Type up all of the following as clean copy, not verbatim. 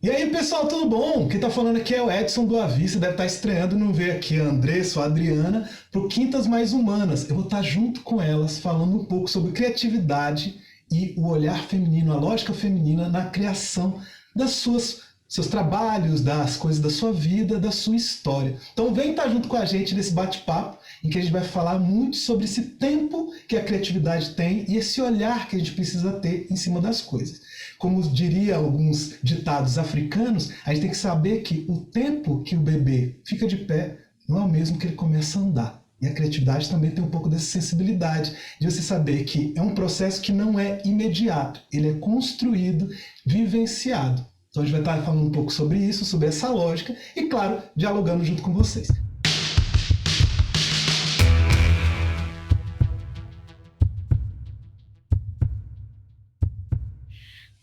E aí, pessoal, tudo bom? Quem tá falando aqui é o Edson do Avista, deve estar estreando, não ver aqui a Andressa ou a Adriana, pro Quintas Mais Humanas. Eu vou estar junto com elas falando um pouco sobre criatividade e o olhar feminino, a lógica feminina na criação das seus trabalhos, das coisas da sua vida, da sua história. Então vem estar junto com a gente nesse bate-papo, em que a gente vai falar muito sobre esse tempo que a criatividade tem e esse olhar que a gente precisa ter em cima das coisas. Como diria alguns ditados africanos, a gente tem que saber que o tempo que o bebê fica de pé não é o mesmo que ele começa a andar. E a criatividade também tem um pouco dessa sensibilidade, de você saber que é um processo que não é imediato, ele é construído, vivenciado. Então a gente vai estar falando um pouco sobre isso, sobre essa lógica e, claro, dialogando junto com vocês.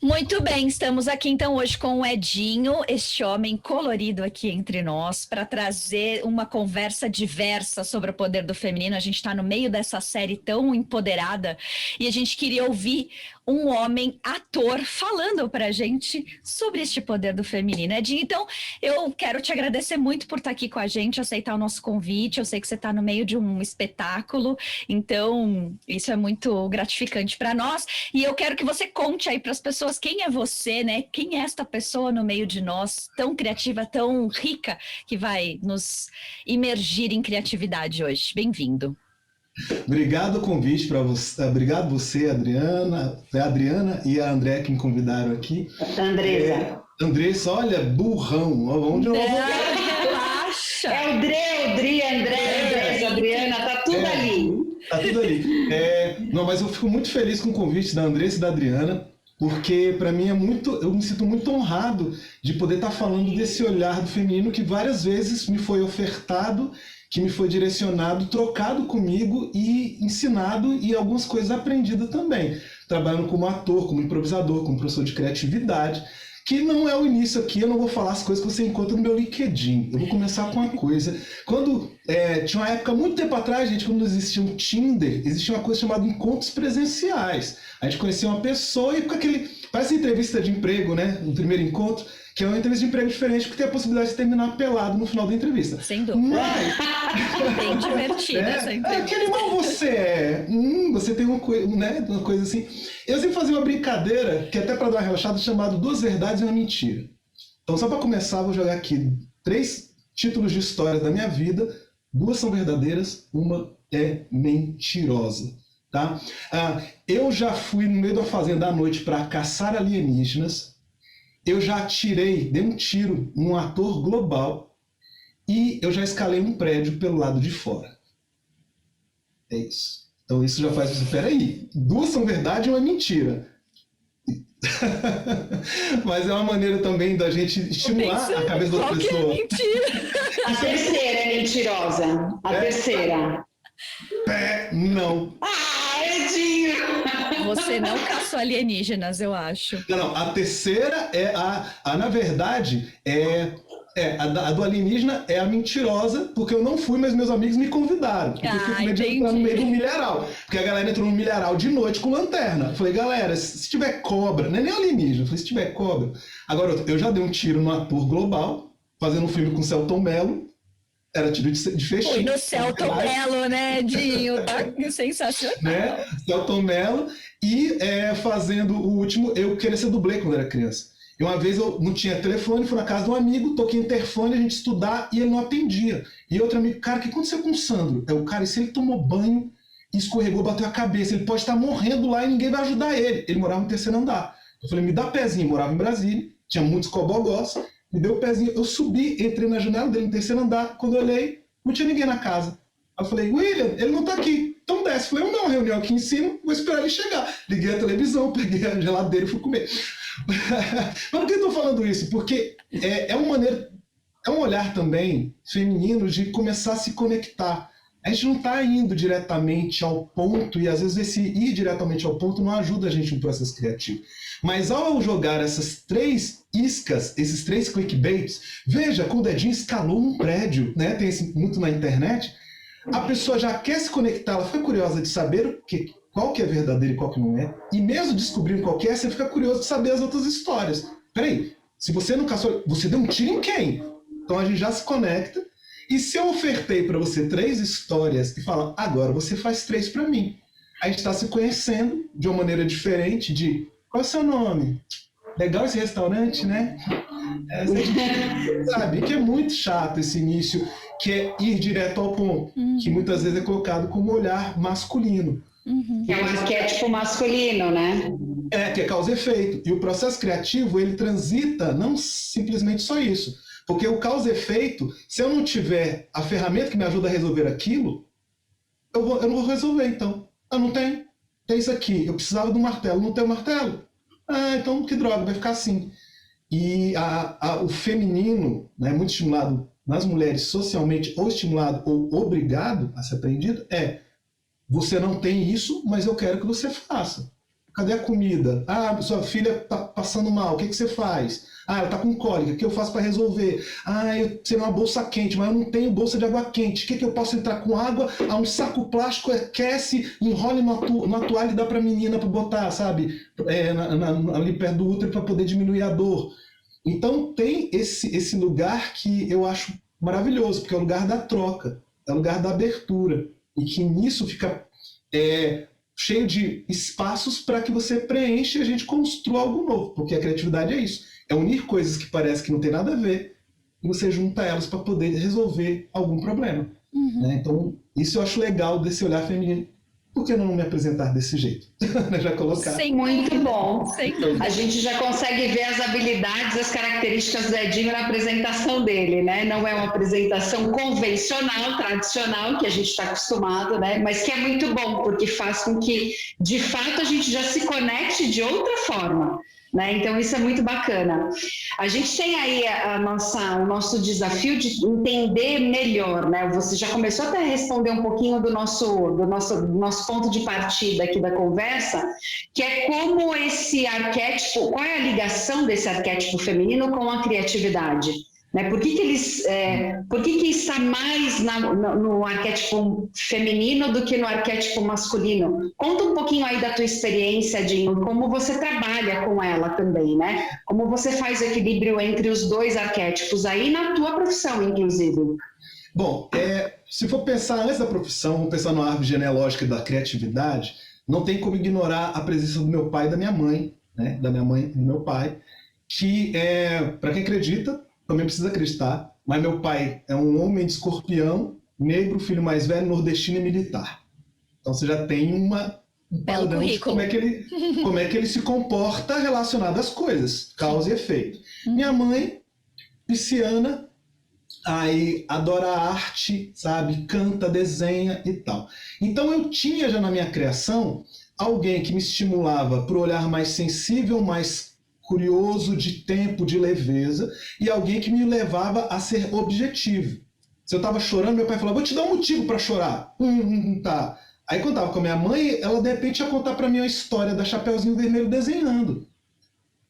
Muito bem, estamos aqui então hoje com o Edinho, este homem colorido aqui entre nós, para trazer uma conversa diversa sobre o poder do feminino. A gente está no meio dessa série tão empoderada e a gente queria ouvir um homem ator falando para a gente sobre este poder do feminino. Edinho, então eu quero te agradecer muito por estar aqui com a gente, aceitar o nosso convite. Eu sei que você está no meio de um espetáculo, então isso é muito gratificante para nós. E eu quero que você conte aí para as pessoas quem é você, né? Quem é esta pessoa no meio de nós, tão criativa, tão rica, que vai nos imergir em criatividade hoje. Bem-vindo. Obrigado o convite para você, obrigado você, Adriana e a André que me convidaram aqui. Andresa. Andressa, olha, burrão. Onde eu vou? Relaxa. É o Dri, André, Adriana, tá tudo ali. Tá tudo ali. Não, mas eu fico muito feliz com o convite da Andressa e da Adriana, porque para mim eu me sinto muito honrado de poder estar falando desse olhar do feminino que várias vezes me foi ofertado, que me foi direcionado, trocado comigo e ensinado e algumas coisas aprendidas também. Trabalhando como ator, como improvisador, como professor de criatividade, que não é o início aqui, eu não vou falar as coisas que você encontra no meu LinkedIn. Eu vou começar com uma coisa. Tinha uma época, muito tempo atrás, gente, quando existia um Tinder, existia uma coisa chamada encontros presenciais. A gente conhecia uma pessoa e com aquele... Parece entrevista de emprego, né? No primeiro encontro, que é uma entrevista de emprego diferente, porque tem a possibilidade de terminar pelado no final da entrevista. Sem dúvida. Mas... Bem divertida essa entrevista. Que animal você é? Você tem uma coisa assim. Eu sempre fazia uma brincadeira, que até para dar uma relaxada, chamado Duas Verdades e uma Mentira. Então, só para começar, vou jogar aqui 3 títulos de histórias da minha vida. 2 são verdadeiras, uma é mentirosa. Tá? Eu já fui no meio da fazenda à noite para caçar alienígenas. Eu já dei um tiro num ator global e eu já escalei um prédio pelo lado de fora. É isso. Então isso já faz... Peraí, 2 são verdade e uma mentira. Mas é uma maneira também da gente estimular a cabeça da pessoa. É mentira? A terceira é mentirosa. A terceira. Não. Edinho! Você não caçou alienígenas, eu acho. Não. A terceira é na verdade, a do alienígena é a mentirosa, porque eu não fui, mas meus amigos me convidaram. Porque eu fiquei com medo de entrar no meio do milharal. Porque a galera entrou no milharal de noite com lanterna. Eu falei, galera, se tiver cobra, não é nem alienígena, eu falei, se tiver cobra. Agora, eu já dei um tiro no ator global, fazendo um filme com o Celton Mello. Era tiro de fechinho. Foi no Celton Mello, né, Edinho? Tá sensacional. Né? Celton Mello. E fazendo o último, eu queria ser dublê quando era criança. E uma vez eu não tinha telefone, fui na casa de um amigo, toquei interfone, a gente estudar e ele não atendia. E outro amigo, cara, o que aconteceu com o Sandro? E se ele tomou banho, escorregou, bateu a cabeça, ele pode estar morrendo lá e ninguém vai ajudar ele. Ele morava no 3º andar. Eu falei, me dá pezinho, morava em Brasília, tinha muitos cobogós, me deu o pezinho, eu subi, entrei na janela dele no 3º andar, quando eu olhei, não tinha ninguém na casa. Aí eu falei, William, ele não tá aqui, então desce. Falei, uma reunião aqui em cima, vou esperar ele chegar. Liguei a televisão, peguei a geladeira e fui comer. Mas por que eu tô falando isso? Porque é um olhar também feminino de começar a se conectar. A gente não está indo diretamente ao ponto, e às vezes esse ir diretamente ao ponto não ajuda a gente no processo criativo. Mas ao jogar essas 3 iscas, esses 3 clickbaits, veja, quando o dedinho escalou um prédio, né? Tem muito na internet, a pessoa já quer se conectar, ela foi curiosa de saber qual que é verdadeiro e qual que não é, e mesmo descobrindo qual que é, você fica curioso de saber as outras histórias. Peraí, Se você não caçou, você deu um tiro em quem? Então a gente já se conecta. E se eu ofertei para você 3 histórias e falar, agora você faz 3 para mim. A gente está se conhecendo de uma maneira diferente de, qual é o seu nome? Legal esse restaurante, né? Sabe, que é muito chato esse início, que é ir direto ao ponto, que muitas vezes é colocado como olhar masculino. Que é um arquétipo masculino, né? Que é causa e efeito. E o processo criativo, ele transita não simplesmente só isso. Porque o causa e efeito, se eu não tiver a ferramenta que me ajuda a resolver aquilo, eu não vou resolver, então. Não tenho. Tem isso aqui. Eu precisava de um martelo. Não tenho martelo? Então que droga, vai ficar assim. E o feminino, né, muito estimulado nas mulheres socialmente, ou estimulado ou obrigado a ser aprendido, você não tem isso, mas eu quero que você faça. Cadê a comida? Sua filha está passando mal, o que você faz? Ela está com cólica, o que eu faço para resolver? Eu tenho uma bolsa quente, mas eu não tenho bolsa de água quente. O que eu posso entrar com água? Um saco plástico aquece, enrola numa toalha e dá para a menina para botar, sabe? Ali perto do útero para poder diminuir a dor. Então tem esse lugar que eu acho maravilhoso, porque é o lugar da troca, é o lugar da abertura. E que nisso fica cheio de espaços para que você preencha e a gente construa algo novo, porque a criatividade é isso, é unir coisas que parece que não tem nada a ver e você junta elas para poder resolver algum problema. Né? Então, isso eu acho legal desse olhar feminino. Por que não me apresentar desse jeito? Já colocar. Sim, muito bom. Sem dúvida. A gente já consegue ver as habilidades, as características do Edinho na apresentação dele, né? Não é uma apresentação convencional, tradicional, que a gente está acostumado, né? Mas que é muito bom, porque faz com que, de fato, a gente já se conecte de outra forma. Né? Então, isso é muito bacana. A gente tem aí o nosso desafio de entender melhor, né? Você já começou até a responder um pouquinho do nosso ponto de partida aqui da conversa, que é como esse arquétipo, qual é a ligação desse arquétipo feminino com a criatividade? Né? Por que está mais no arquétipo feminino do que no arquétipo masculino? Conta um pouquinho aí da tua experiência, Dinho, como você trabalha com ela também, né? Como você faz o equilíbrio entre os dois arquétipos aí na tua profissão, inclusive. Bom, se for pensar antes da profissão, vamos pensar na árvore genealógica da criatividade, não tem como ignorar a presença do meu pai e da minha mãe, né? Da minha mãe e do meu pai, que, para quem acredita, também precisa acreditar, mas meu pai é um homem de escorpião, negro, filho mais velho, nordestino e militar. Então você já tem um padrão de como é que ele se comporta relacionado às coisas, causa e efeito. Minha mãe, pisciana, aí adora arte, sabe, canta, desenha e tal. Então eu tinha já na minha criação alguém que me estimulava para o olhar mais sensível, mais curioso, de tempo, de leveza, e alguém que me levava a ser objetivo. Se eu estava chorando, meu pai falava, vou te dar um motivo para chorar. Tá. Aí quando eu estava com a minha mãe, ela de repente ia contar para mim a história da Chapeuzinho Vermelho desenhando.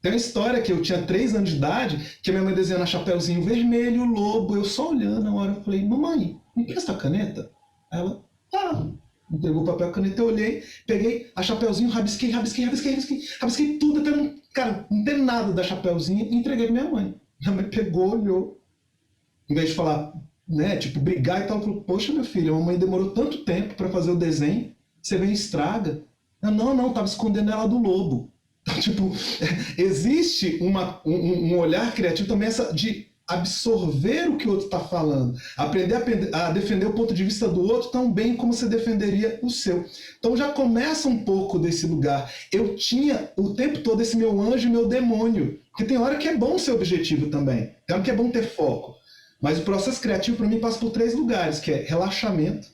Tem uma história que eu tinha 3 anos de idade, que a minha mãe desenhando a Chapeuzinho Vermelho, o lobo, eu só olhando na hora, eu falei, mamãe, me empresta a caneta? Aí ela, me pegou o papel e a caneta, eu olhei, peguei a Chapeuzinho, rabisquei tudo, até não tem nada da Chapeuzinho, e entreguei pra minha mãe. Minha mãe pegou, olhou, em vez de falar, né, tipo, brigar e tal, falou, poxa, meu filho, a mamãe demorou tanto tempo para fazer o desenho, você vem e estraga. Não, tava escondendo ela do lobo. Então, tipo, existe um olhar criativo também de absorver o que o outro está falando, aprender a defender o ponto de vista do outro tão bem como você defenderia o seu. Então já começa um pouco desse lugar. Eu tinha o tempo todo esse meu anjo e meu demônio, porque tem hora que é bom ser objetivo também, tem hora que é bom ter foco. Mas o processo criativo para mim passa por 3 lugares, que é relaxamento,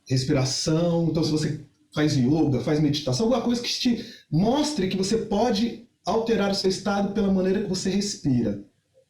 respiração. Então se você faz yoga, faz meditação, alguma coisa que te mostre que você pode alterar o seu estado pela maneira que você respira.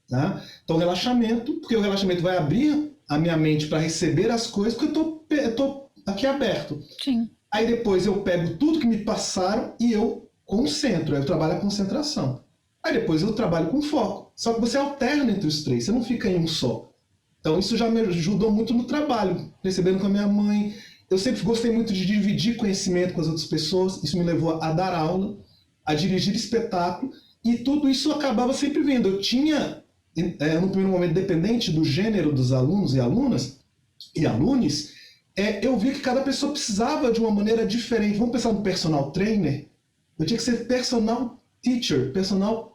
Tá? Então, relaxamento, porque o relaxamento vai abrir a minha mente para receber as coisas, porque eu estou aqui aberto. Sim. Aí depois eu pego tudo que me passaram e eu concentro, aí eu trabalho a concentração. Aí depois eu trabalho com foco. Só que você alterna entre os 3, você não fica em um só. Então isso já me ajudou muito no trabalho, recebendo com a minha mãe. Eu sempre gostei muito de dividir conhecimento com as outras pessoas, isso me levou a dar aula, a dirigir espetáculo, E tudo isso acabava sempre vindo. Eu tinha, no primeiro momento, dependente do gênero dos alunos e alunas, e alunos, eu vi que cada pessoa precisava de uma maneira diferente. Vamos pensar no personal trainer. Eu tinha que ser personal teacher, personal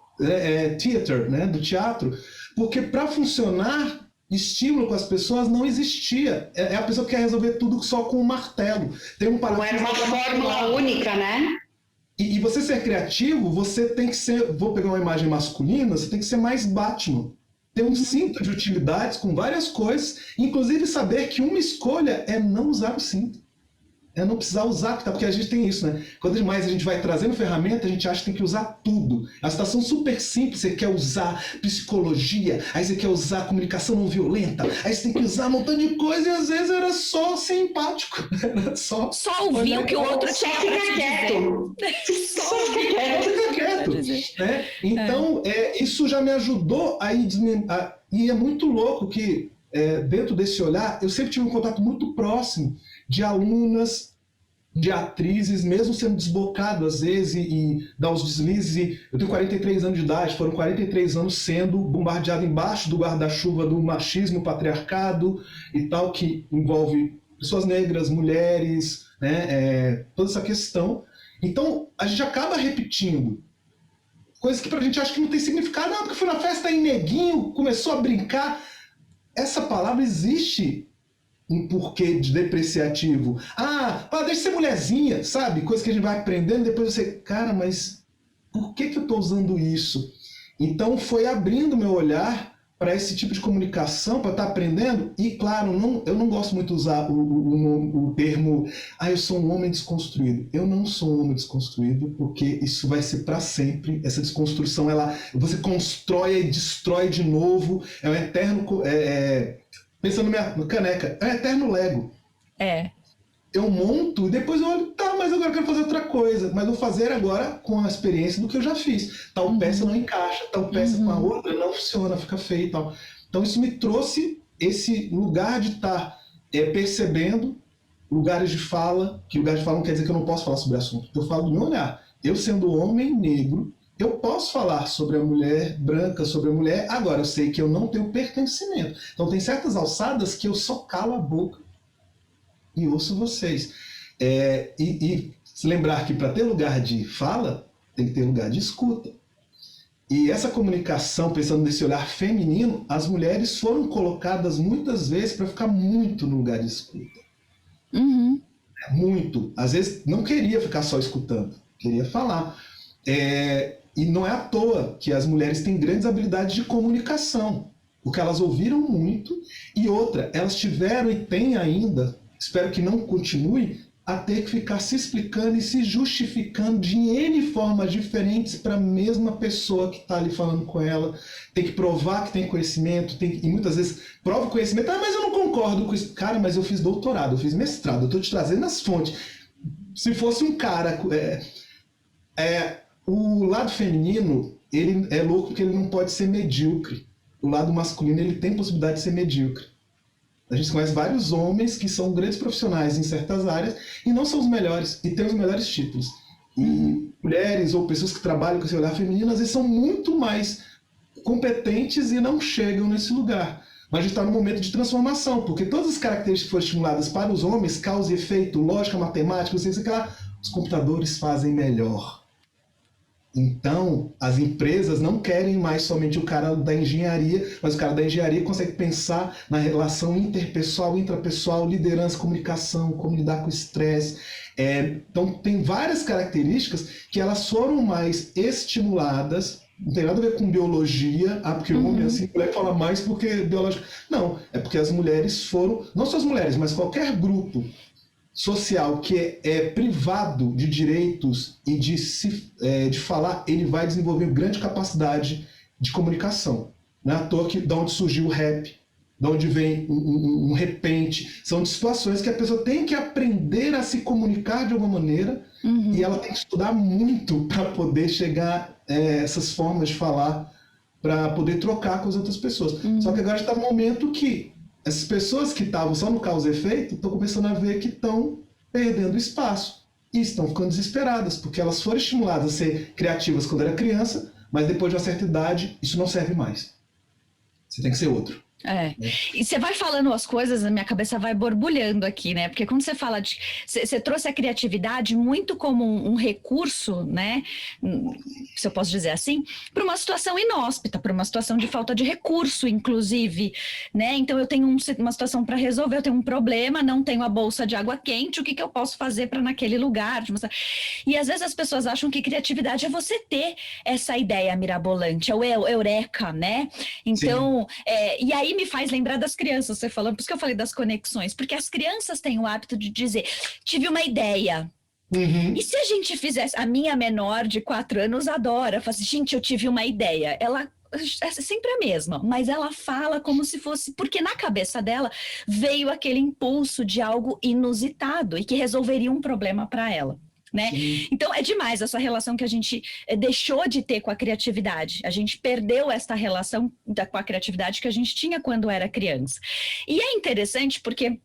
theater, né, do teatro, porque para funcionar, estímulo com as pessoas não existia. É a pessoa que quer resolver tudo só com um martelo. Tem um Não era uma fórmula única, né? E você ser criativo, você tem que ser, vou pegar uma imagem masculina, você tem que ser mais Batman. Ter um cinto de utilidades com várias coisas, inclusive saber que uma escolha é não usar o cinto. É não precisar usar, porque a gente tem isso, né? Quanto mais a gente vai trazendo ferramenta, a gente acha que tem que usar tudo. A situação super simples, você quer usar psicologia, aí você quer usar comunicação não violenta, aí você tem que usar um montão de coisa e às vezes era só ser empático. Era só ouvir o que o outro tinha para te quieto. Só fica quieto. Né? Então, isso já me ajudou a ir e é muito louco que dentro desse olhar, eu sempre tive um contato muito próximo de alunas, de atrizes, mesmo sendo desbocado às vezes e dar os deslizes. Eu tenho 43 anos de idade, foram 43 anos sendo bombardeado embaixo do guarda-chuva do machismo, patriarcado e tal, que envolve pessoas negras, mulheres, né, toda essa questão. Então, a gente acaba repetindo coisas que pra gente acha que não tem significado. Não, porque foi na festa em neguinho, começou a brincar. Essa palavra existe um porquê de depreciativo. Deixa de ser mulherzinha, sabe? Coisa que a gente vai aprendendo, depois você, cara, mas por que eu estou usando isso? Então foi abrindo meu olhar para esse tipo de comunicação, para estar aprendendo, e claro, eu não gosto muito de usar o termo, eu sou um homem desconstruído. Eu não sou um homem desconstruído, porque isso vai ser para sempre. Essa desconstrução, você constrói e destrói de novo, é um eterno... Pensando na minha caneca, é um eterno Lego. Eu monto e depois eu olho, mas agora eu quero fazer outra coisa. Mas vou fazer agora com a experiência do que eu já fiz. Tal peça não encaixa, tal peça com a outra não funciona, fica feio e tal. Então isso me trouxe esse lugar de estar percebendo lugares de fala, que lugar de fala não quer dizer que eu não posso falar sobre o assunto. Eu falo do meu olhar. Eu sendo homem negro, eu posso falar sobre a mulher branca, sobre a mulher, agora eu sei que eu não tenho pertencimento. Então tem certas alçadas que eu só calo a boca e ouço vocês. E se lembrar que para ter lugar de fala, tem que ter lugar de escuta. E essa comunicação, pensando nesse olhar feminino, as mulheres foram colocadas muitas vezes para ficar muito no lugar de escuta. Muito. Às vezes não queria ficar só escutando, queria falar. E não é à toa que as mulheres têm grandes habilidades de comunicação, porque elas ouviram muito, e outra, elas tiveram e têm ainda, espero que não continue, a ter que ficar se explicando e se justificando de N formas diferentes para a mesma pessoa que está ali falando com ela. Tem que provar que tem conhecimento, e muitas vezes prova o conhecimento, mas eu não concordo com isso. Cara, mas eu fiz doutorado, eu fiz mestrado, eu estou te trazendo as fontes. Se fosse um cara... O lado feminino, ele é louco porque ele não pode ser medíocre. O lado masculino, ele tem possibilidade de ser medíocre. A gente conhece vários homens que são grandes profissionais em certas áreas e não são os melhores, e têm os melhores títulos. E mulheres ou pessoas que trabalham com esse olhar feminino, às vezes são muito mais competentes e não chegam nesse lugar. Mas a gente está num momento de transformação, porque todas as características que foram estimuladas para os homens, causa e efeito, lógica, matemática, não sei o que lá, os computadores fazem melhor. Então, as empresas não querem mais somente o cara da engenharia, mas o cara da engenharia consegue pensar na relação interpessoal, intrapessoal, liderança, comunicação, como lidar com estresse. Então, tem várias características que elas foram mais estimuladas. Não tem nada a ver com biologia, porque o homem assim, mulher fala mais porque biológico. Não, é porque as mulheres foram, não só as mulheres, mas qualquer grupo social que é privado de direitos e de falar, ele vai desenvolver grande capacidade de comunicação. Não é à toa que, de onde surgiu o rap, de onde vem um repente, são de situações que a pessoa tem que aprender a se comunicar de alguma maneira e ela tem que estudar muito para poder chegar a essas formas de falar, para poder trocar com as outras pessoas. Só que agora está no momento que essas pessoas que estavam só no causa e efeito estão começando a ver que estão perdendo espaço e estão ficando desesperadas, porque elas foram estimuladas a ser criativas quando era criança, mas depois de uma certa idade, isso não serve mais. Você tem que ser outro. E você vai falando as coisas, a minha cabeça vai borbulhando aqui, né? Porque quando você fala de... Você trouxe a criatividade muito como um recurso, né? Se eu posso dizer assim, para uma situação inóspita, para uma situação de falta de recurso, inclusive, né? Então eu tenho uma situação para resolver, eu tenho um problema, não tenho a bolsa de água quente, o que eu posso fazer para naquele lugar? E às vezes as pessoas acham que criatividade é você ter essa ideia mirabolante, é o eureka, né? Então, e aí me faz lembrar das crianças, você falando, por isso que eu falei das conexões, porque as crianças têm o hábito de dizer, tive uma ideia. E se a gente fizesse, a minha menor de 4 anos adora, fala assim, gente, eu tive uma ideia. Ela é sempre a mesma, mas ela fala como se fosse, porque na cabeça dela veio aquele impulso de algo inusitado e que resolveria um problema para ela. Né? Então é demais essa relação que a gente deixou de ter com a criatividade. A gente perdeu essa relação com a criatividade que a gente tinha quando era criança. E é interessante porque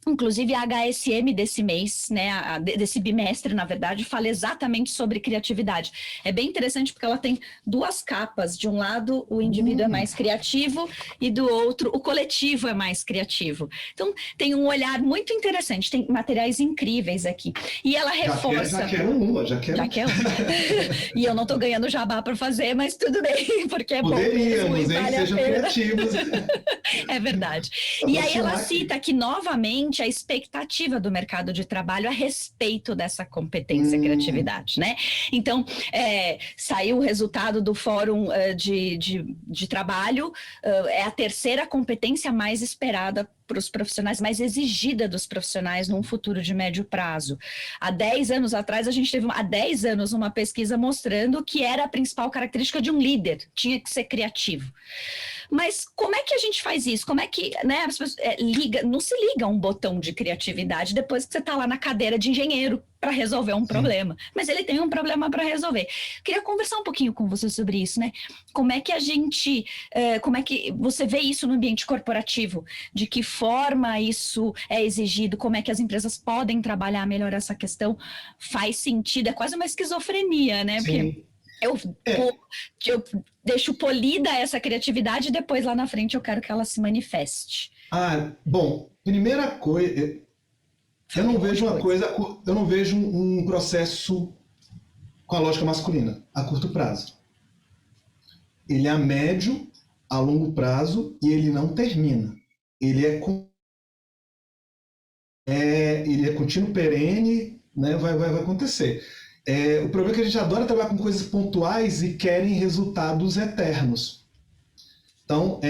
inclusive a HSM desse mês, né, desse bimestre, na verdade, fala exatamente sobre criatividade. É bem interessante porque ela tem 2 capas. De um lado, o indivíduo é mais criativo e do outro, o coletivo é mais criativo. Então, tem um olhar muito interessante, tem materiais incríveis aqui. E ela reforça... Já quero uma. E eu não estou ganhando jabá para fazer, mas tudo bem, porque é bom mesmo e vale sejam criativos. É verdade. E aí ela cita aqui novamente a expectativa do mercado de trabalho a respeito dessa competência e criatividade, né? Então, saiu o resultado do Fórum de Trabalho, é a 3ª competência mais esperada para os profissionais, mais exigida dos profissionais num futuro de médio prazo. Há 10 anos atrás, a gente teve, há 10 anos, uma pesquisa mostrando que era a principal característica de um líder, tinha que ser criativo. Mas como é que a gente faz isso? Como é que, né, as pessoas, não se liga um botão de criatividade depois que você está lá na cadeira de engenheiro para resolver um problema. Mas ele tem um problema para resolver. Queria conversar um pouquinho com você sobre isso, né? Como é que a gente, como é que você vê isso no ambiente corporativo? De que forma isso é exigido? Como é que as empresas podem trabalhar melhor essa questão? Faz sentido? É quase uma esquizofrenia, né? Porque eu deixo polida essa criatividade e depois lá na frente eu quero que ela se manifeste. Bom, primeira coisa, eu não vejo um processo com a lógica masculina a curto prazo. Ele é a médio, a longo prazo e ele não termina. Ele é contínuo, perene, né? Vai acontecer. O problema é que a gente adora trabalhar com coisas pontuais e querem resultados eternos. Então,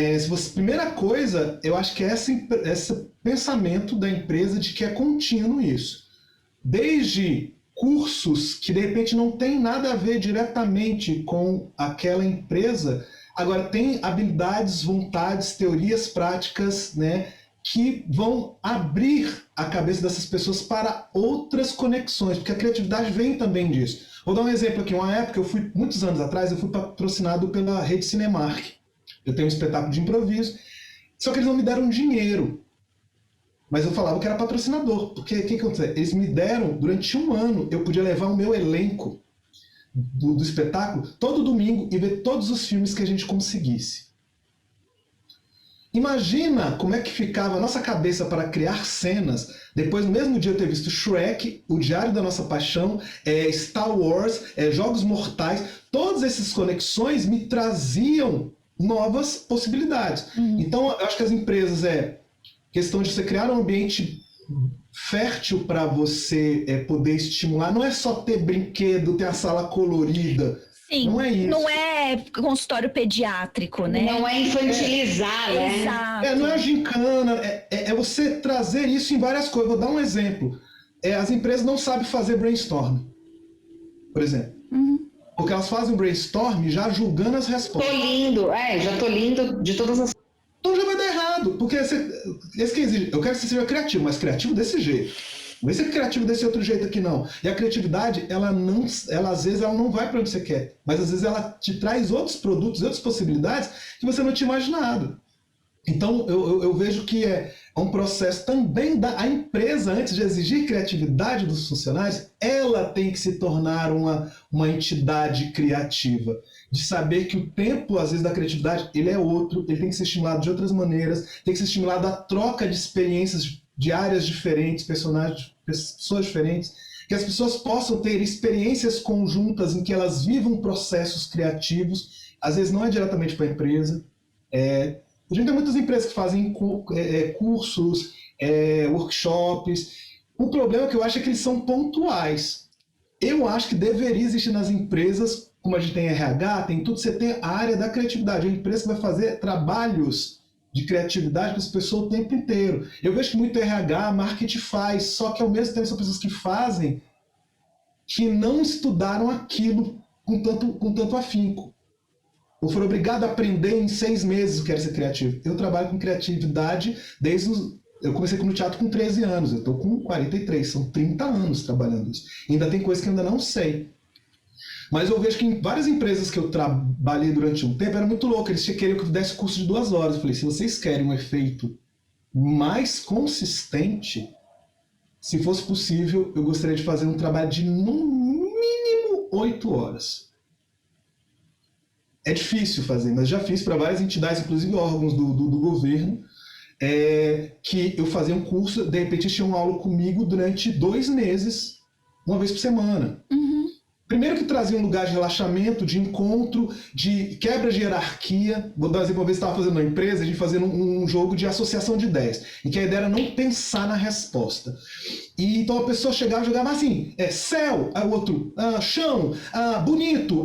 primeira coisa, eu acho que é esse pensamento da empresa de que é contínuo isso. Desde cursos que, de repente, não tem nada a ver diretamente com aquela empresa, agora tem habilidades, vontades, teorias práticas, né, que vão abrir a cabeça dessas pessoas para outras conexões, porque a criatividade vem também disso. Vou dar um exemplo aqui. Uma época, muitos anos atrás, eu fui patrocinado pela Rede Cinemark. Eu tenho um espetáculo de improviso, só que eles não me deram dinheiro. Mas eu falava que era patrocinador, porque o que aconteceu? Eles me deram, durante 1 ano, eu podia levar o meu elenco do espetáculo todo domingo e ver todos os filmes que a gente conseguisse. Imagina como é que ficava a nossa cabeça para criar cenas, depois no mesmo dia eu ter visto Shrek, O Diário da Nossa Paixão, Star Wars, Jogos Mortais, todas essas conexões me traziam novas possibilidades. Então, eu acho que as empresas questão de você criar um ambiente fértil para você poder estimular, não é só ter brinquedo, ter a sala colorida. Sim, não é isso. Não é consultório pediátrico, né? Não é infantilizar, né? Exato. Não é gincana, é você trazer isso em várias coisas. Vou dar um exemplo. As empresas não sabem fazer brainstorm, por exemplo. Porque elas fazem brainstorm já julgando as respostas. Já tô lindo de todas as... Então já vai dar errado, porque esse que exige, eu quero que você seja criativo, mas criativo desse jeito. Não vai ser criativo desse outro jeito aqui, não. E a criatividade, ela às vezes ela não vai para onde você quer, mas às vezes ela te traz outros produtos, outras possibilidades que você não tinha imaginado. Então eu vejo que é um processo também a empresa, antes de exigir criatividade dos funcionários, ela tem que se tornar uma entidade criativa. de saber que o tempo, às vezes, da criatividade, ele é outro, ele tem que ser estimulado de outras maneiras, tem que ser estimulado a troca de experiências de áreas diferentes, personagens, pessoas diferentes, que as pessoas possam ter experiências conjuntas em que elas vivam processos criativos, às vezes não é diretamente para a empresa. A gente tem muitas empresas que fazem cursos, workshops. O problema que eu acho é que eles são pontuais. Eu acho que deveria existir nas empresas, como a gente tem RH, tem tudo, você tem a área da criatividade. A empresa que vai fazer trabalhos de criatividade para as pessoas o tempo inteiro. Eu vejo que muito RH, marketing faz, só que ao mesmo tempo são pessoas que fazem que não estudaram aquilo com tanto afinco. Ou foram obrigados a aprender em 6 meses o que era ser criativo. Eu trabalho com criatividade desde eu comecei no teatro com 13 anos, eu estou com 43, são 30 anos trabalhando isso. Ainda tem coisas que eu ainda não sei. Mas eu vejo que em várias empresas que eu trabalhei durante um tempo, era muito louco, eles queriam que eu desse curso de 2 horas. Eu falei, se vocês querem um efeito mais consistente, se fosse possível, eu gostaria de fazer um trabalho de no mínimo 8 horas. É difícil fazer, mas já fiz para várias entidades, inclusive órgãos do governo, que eu fazia um curso, de repente eles tinham uma aula comigo durante 2 meses, uma vez por semana. Primeiro que trazia um lugar de relaxamento, de encontro, de quebra de hierarquia. Vou dar um exemplo, uma vez estava fazendo uma empresa, a gente fazendo um jogo de associação de ideias, em que a ideia era não pensar na resposta. E então a pessoa chegava e jogava assim, céu, o outro, chão, bonito,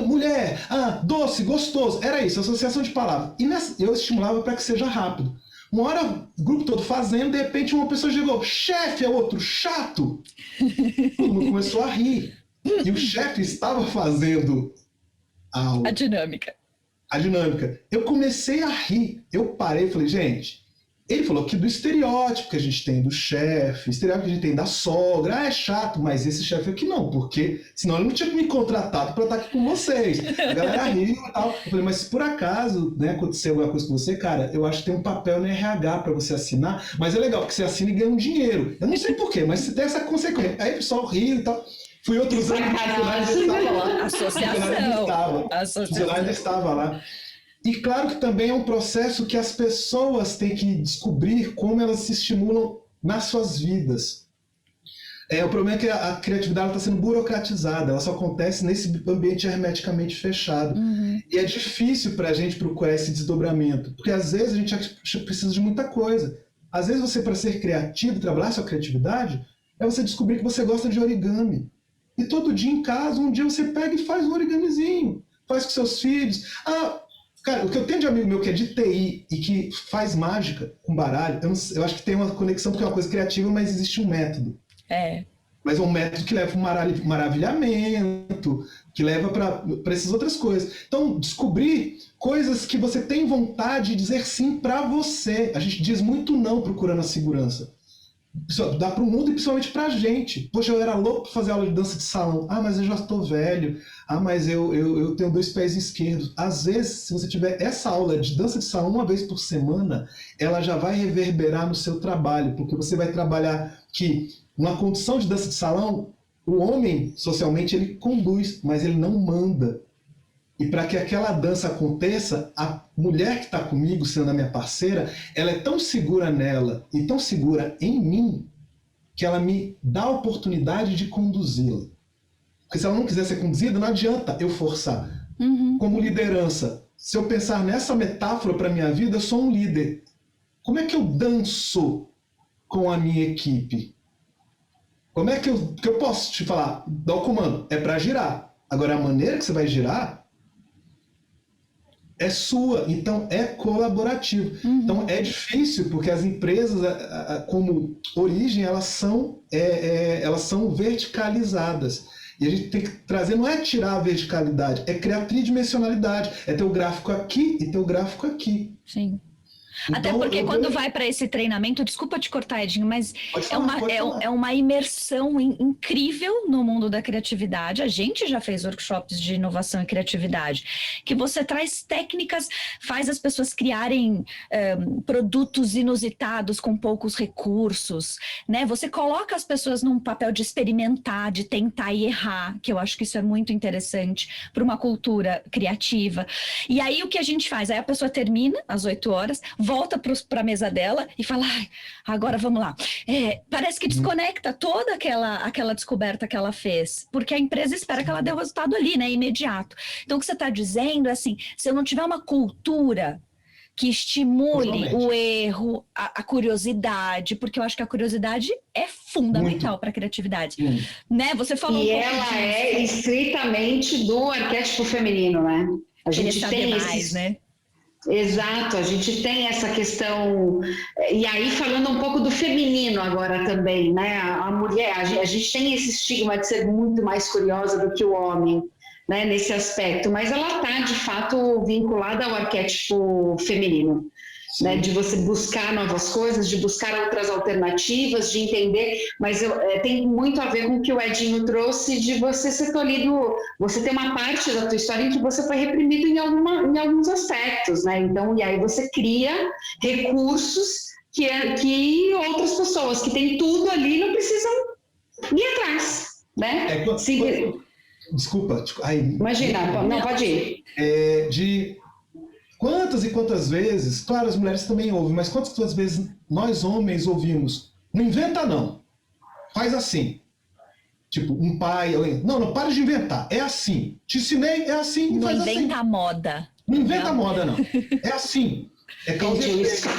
mulher, doce, gostoso. Era isso, associação de palavras. E eu estimulava para que seja rápido. Uma hora, o grupo todo fazendo, de repente uma pessoa chegou, chefe, outro, chato. Todo mundo começou a rir. E o chefe estava fazendo a dinâmica. Eu comecei a rir. Eu parei e falei, gente, ele falou que do estereótipo que a gente tem do chefe, estereótipo que a gente tem da sogra, é chato, mas esse chefe aqui não, porque senão ele não tinha me contratado para estar aqui com vocês. A galera riu e tal. Eu falei, mas se por acaso aconteceu alguma coisa com você, cara, eu acho que tem um papel no RH para você assinar, mas é legal, porque você assina e ganha um dinheiro. Eu não sei porquê, mas você tem essa consequência. Aí o pessoal riu e tal. Fui outros anos, o funcionário estava lá. O funcionário estava lá. E claro que também é um processo que as pessoas têm que descobrir como elas se estimulam nas suas vidas. O problema é que a criatividade está sendo burocratizada, ela só acontece nesse ambiente hermeticamente fechado. E é difícil para a gente procurar esse desdobramento, porque às vezes a gente precisa de muita coisa. Às vezes você, para ser criativo, trabalhar sua criatividade, é você descobrir que você gosta de origami. E todo dia em casa, um dia você pega e faz um origamizinho. Faz com seus filhos. Cara, o que eu tenho de amigo meu que é de TI e que faz mágica com baralho, eu acho que tem uma conexão porque é uma coisa criativa, mas existe um método. Mas é um método que leva para um maravilhamento, que leva para essas outras coisas. Então, descobrir coisas que você tem vontade de dizer sim para você. A gente diz muito não procurando a segurança. Dá para o mundo e principalmente para a gente. Poxa, eu era louco para fazer aula de dança de salão. Mas eu já estou velho. Mas eu tenho 2 pés esquerdos. Às vezes, se você tiver essa aula de dança de salão uma vez por semana, ela já vai reverberar no seu trabalho, porque você vai trabalhar que numa condição de dança de salão, o homem, socialmente, ele conduz, mas ele não manda. E para que aquela dança aconteça, a mulher que está comigo, sendo a minha parceira, ela é tão segura nela e tão segura em mim que ela me dá a oportunidade de conduzi-la. Porque se ela não quiser ser conduzida, não adianta eu forçar. Como liderança, se eu pensar nessa metáfora para a minha vida, eu sou um líder. Como é que eu danço com a minha equipe? Como é que eu posso te falar? Dá o comando, é para girar. Agora, a maneira que você vai girar é sua, então é colaborativo. Então é difícil, porque as empresas, como origem, elas são verticalizadas. E a gente tem que trazer, não é tirar a verticalidade, é criar tridimensionalidade, é ter o gráfico aqui e ter o gráfico aqui. Sim. Até Então, porque eu quando vejo- vai para esse treinamento, desculpa te cortar, Edinho, mas Pode é falar, pode falar. é uma imersão incrível no mundo da criatividade. A gente já fez workshops de inovação e criatividade, que você traz técnicas, faz as pessoas criarem produtos inusitados com poucos recursos, né? Você coloca as pessoas num papel de experimentar, de tentar e errar, que eu acho que isso é muito interessante para uma cultura criativa. E aí o que a gente faz? Aí a pessoa termina às 8 horas, volta para a mesa dela e fala, ai, agora vamos lá. Parece que desconecta toda aquela descoberta que ela fez, porque a empresa espera que ela dê o resultado ali, né, imediato. Então o que você está dizendo é assim, se eu não tiver uma cultura que estimule o erro, a curiosidade, porque eu acho que a curiosidade é fundamental para a criatividade. Né? Você falou e ela é estritamente do arquétipo feminino, né? A gente tem mais, né? Exato, a gente tem essa questão, e aí falando um pouco do feminino agora também, né? A mulher, a gente tem esse estigma de ser muito mais curiosa do que o homem, né? Nesse aspecto, mas ela está de fato vinculada ao arquétipo feminino. Né, de você buscar novas coisas, de buscar outras alternativas, de entender, mas tem muito a ver com o que o Edinho trouxe de você ser tolhido, você tem uma parte da tua história em que você foi reprimido em alguns aspectos, né? Então, e aí você cria recursos que outras pessoas que têm tudo ali não precisam ir atrás, né? Desculpa. Imagina, não, pode ir. Quantas e quantas vezes, claro, as mulheres também ouvem, mas quantas vezes nós homens ouvimos, não inventa não, faz assim. Tipo, um pai, alguém, não, para de inventar, é assim. Te ensinei, é assim, não faz inventa assim. a moda. Não inventa a moda, não. É assim. É causa e efeito.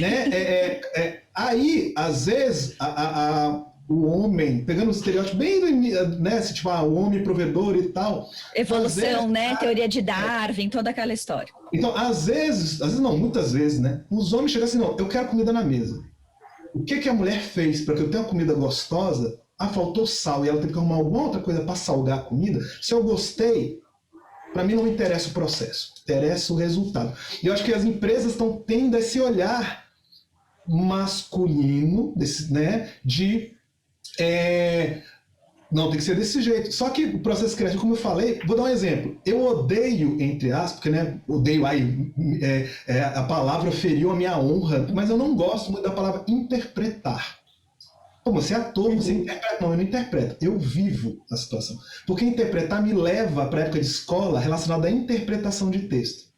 Né? Aí, às vezes, o homem, pegando o estereótipo bem, né, tipo, o homem provedor e tal. Evolução, né? Teoria de Darwin, toda aquela história. Então, às vezes não, muitas vezes, né? Os homens chegam assim, não, eu quero comida na mesa. O que a mulher fez para que eu tenha uma comida gostosa? Faltou sal e ela teve que arrumar alguma outra coisa para salgar a comida. Se eu gostei, para mim não interessa o processo, interessa o resultado. E eu acho que as empresas estão tendo esse olhar masculino, né, de não, tem que ser desse jeito. Só que o processo criativo, como eu falei, vou dar um exemplo. Eu odeio, entre aspas, porque, né, odeio, a palavra feriu a minha honra, mas eu não gosto muito da palavra interpretar. Pô, você é ator, você interpreta. Não, eu não interpreto. Eu vivo a situação. Porque interpretar me leva para a época de escola relacionada à interpretação de texto.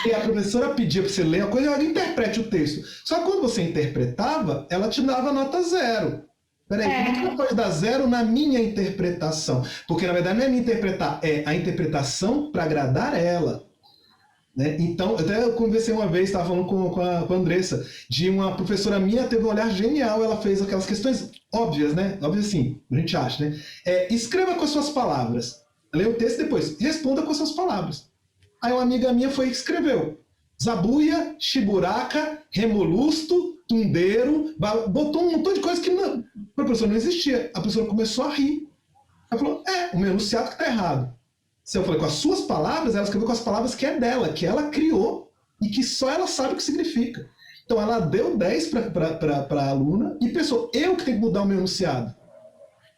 E a professora pedia para você ler a coisa, ela interprete o texto. Só que quando você interpretava, ela te dava nota 0. Peraí, por que ela pode dar 0 na minha interpretação? Porque, na verdade, não é minha interpretar, é a interpretação para agradar ela. Né? Então, até eu conversei uma vez, estava falando com a Andressa, de uma professora minha, teve um olhar genial, ela fez aquelas questões óbvias, né? Óbvias assim, a gente acha, né? Escreva com as suas palavras. Leia o texto depois, responda com as suas palavras. Aí uma amiga minha foi e escreveu. Zabuia, chiburaca, remolusto, tundeiro, botou um montão de coisa que para a professora não existia. A professora começou a rir. Ela falou, o meu enunciado que está errado. Se eu falei com as suas palavras, ela escreveu com as palavras que é dela, que ela criou e que só ela sabe o que significa. Então ela deu 10 para a aluna e pensou, eu que tenho que mudar o meu enunciado.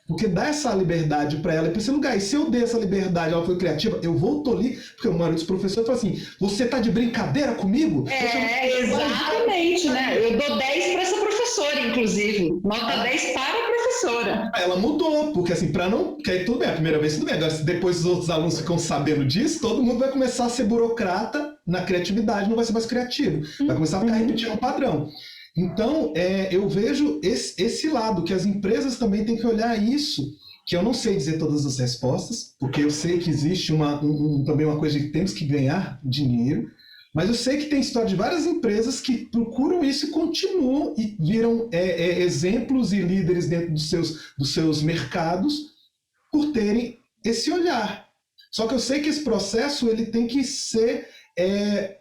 Porque dá essa liberdade para ela. Em primeiro lugar, e se eu der essa liberdade, ela foi criativa, eu vou tolir, porque o maior dos professores fala assim, você tá de brincadeira comigo? Exatamente, né? Eu dou 10 para essa professora, inclusive. Nota 10 para a professora. Ela mudou, porque assim, para não... Porque aí tudo bem, a primeira vez tudo bem. Agora, se depois os outros alunos ficam sabendo disso, todo mundo vai começar a ser burocrata na criatividade, não vai ser mais criativo. Vai começar a ficar repetindo um padrão. Então, eu vejo esse lado, que as empresas também têm que olhar isso, que eu não sei dizer todas as respostas, porque eu sei que existe também uma coisa de que temos que ganhar dinheiro, mas eu sei que tem história de várias empresas que procuram isso e continuam e viram exemplos e líderes dentro dos seus mercados por terem esse olhar. Só que eu sei que esse processo ele tem que ser...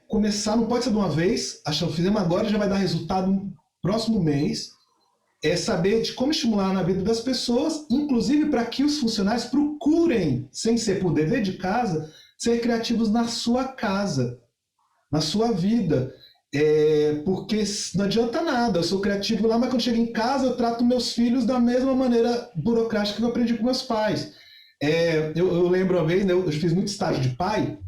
começar, não pode ser de uma vez, achando que fizemos agora já vai dar resultado no próximo mês, saber de como estimular na vida das pessoas, inclusive para que os funcionários procurem, sem ser por dever de casa, ser criativos na sua casa, na sua vida. Porque não adianta nada, eu sou criativo lá, mas quando chego em casa eu trato meus filhos da mesma maneira burocrática que eu aprendi com meus pais. Eu lembro uma vez, né, eu fiz muito estágio de pai,